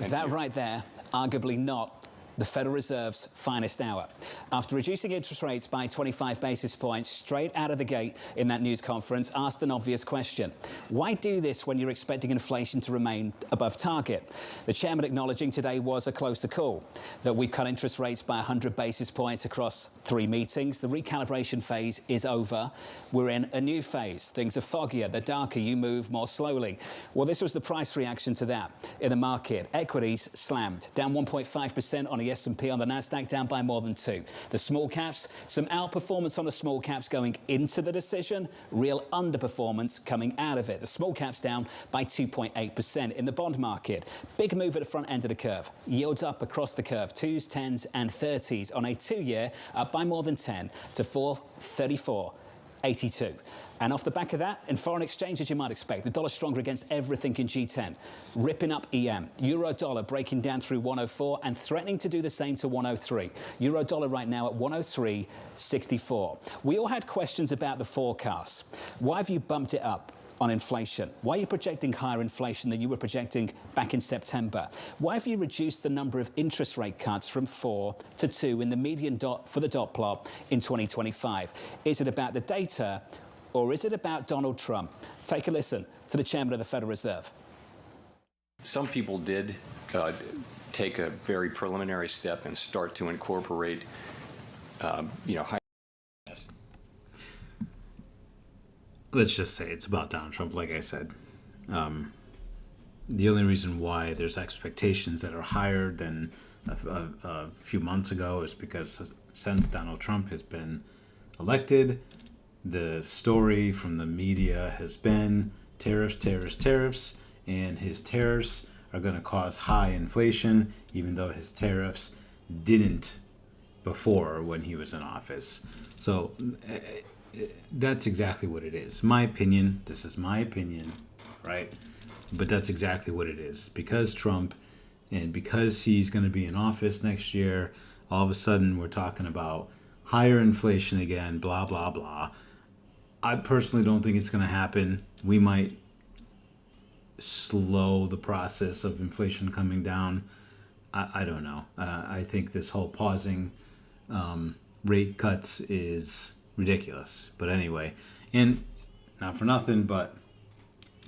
That right there, arguably not the Federal Reserve's finest hour. After reducing interest rates by 25 basis points straight out of the gate in that news conference, asked an obvious question. Why do this when you're expecting inflation to remain above target? The chairman acknowledging today was a closer call, that we cut interest rates by 100 basis points across 3 meetings. The recalibration phase is over. We're in a new phase. Things are foggier, they're darker, you move more slowly. Well, this was the price reaction to that in the market. Equities slammed, down 1.5% on the S&P, on the Nasdaq down by more than 2. The small caps, some outperformance on the small caps going into the decision, real underperformance coming out of it. The small caps down by 2.8% in the bond market. Big move at the front end of the curve. Yields up across the curve, 2s, 10s and 30s on a 2-year, up by more than 10 to 434.82. And off the back of that, in foreign exchange, as you might expect, the dollar stronger against everything in G10, ripping up EM. Euro dollar breaking down through 104 and threatening to do the same to 103. Euro dollar right now at 103.64. We all had questions about the forecasts. Why have you bumped it up on inflation? Why are you projecting higher inflation than you were projecting back in September? Why have you reduced the number of interest rate cuts from 4 to 2 in the median dot for the dot plot in 2025? Is it about the data, or is it about Donald Trump? Take a listen to the chairman of the Federal Reserve.
Some people did take a very preliminary step and start to incorporate, high.
Let's just say it's about Donald Trump, like I said. The only reason why there's expectations that are higher than a few months ago is because since Donald Trump has been elected, the story from the media has been tariffs, tariffs, tariffs, and his tariffs are going to cause high inflation, even though his tariffs didn't before when he was in office. So that's exactly what it is. My opinion, this is my opinion, right? But that's exactly what it is. Because Trump, and because he's going to be in office next year, all of a sudden we're talking about higher inflation again, blah, blah, blah. I personally don't think it's going to happen. We might slow the process of inflation coming down. I don't know. I think this whole pausing rate cuts is ridiculous. But anyway, and not for nothing, but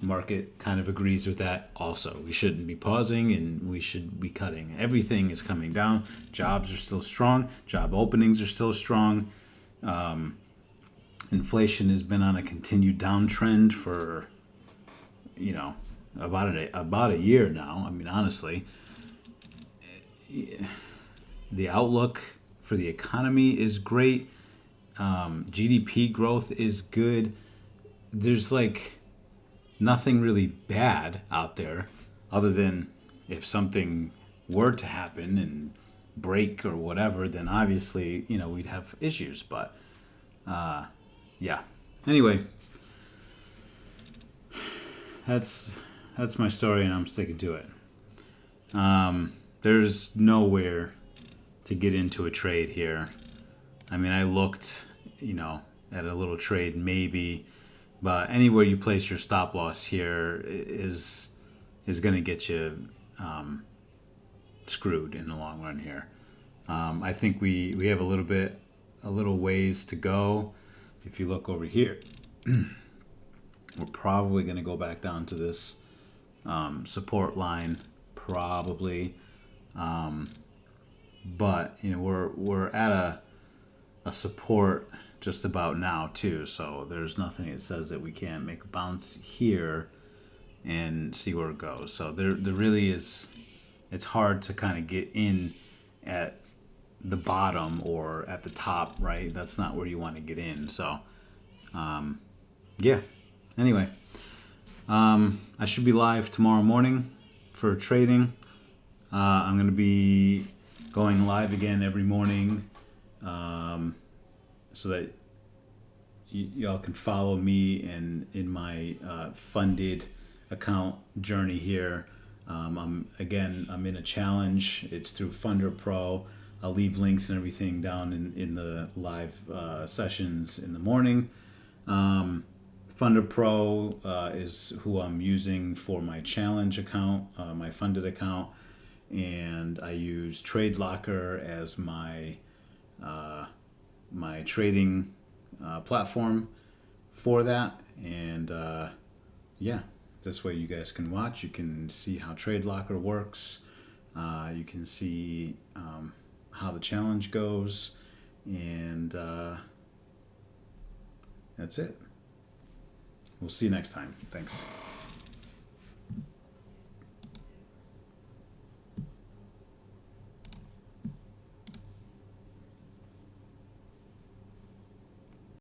market kind of agrees with that also. We shouldn't be pausing and we should be cutting. Everything is coming down. Jobs are still strong. Job openings are still strong. Inflation has been on a continued downtrend for, about a year now. I mean, honestly, the outlook for the economy is great. GDP growth is good. There's nothing really bad out there, other than if something were to happen and break or whatever, then obviously, we'd have issues. But yeah. Anyway, that's my story, and I'm sticking to it. There's nowhere to get into a trade here. I mean, I looked, at a little trade maybe, but anywhere you place your stop loss here is going to get you screwed in the long run here. I think we have a little ways to go. If you look over here, we're probably going to go back down to this support line, probably. But we're at a support just about now too, so there's nothing that says that we can't make a bounce here and see where it goes. So there really is. It's hard to kind of get in at the bottom or at the top, right? That's not where you want to get in. So yeah. Anyway, I should be live tomorrow morning for trading. I'm going to be going live again every morning, so that y'all can follow me in my funded account journey here. I'm in a challenge. It's through Funder Pro. I'll leave links and everything down in the live sessions in the morning. Funder Pro is who I'm using for my challenge account, my funded account, and I use TradeLocker as my my trading platform for that. And yeah, this way you guys can watch. You can see how TradeLocker works. You can see how the challenge goes, and that's it. We'll see you next time. Thanks.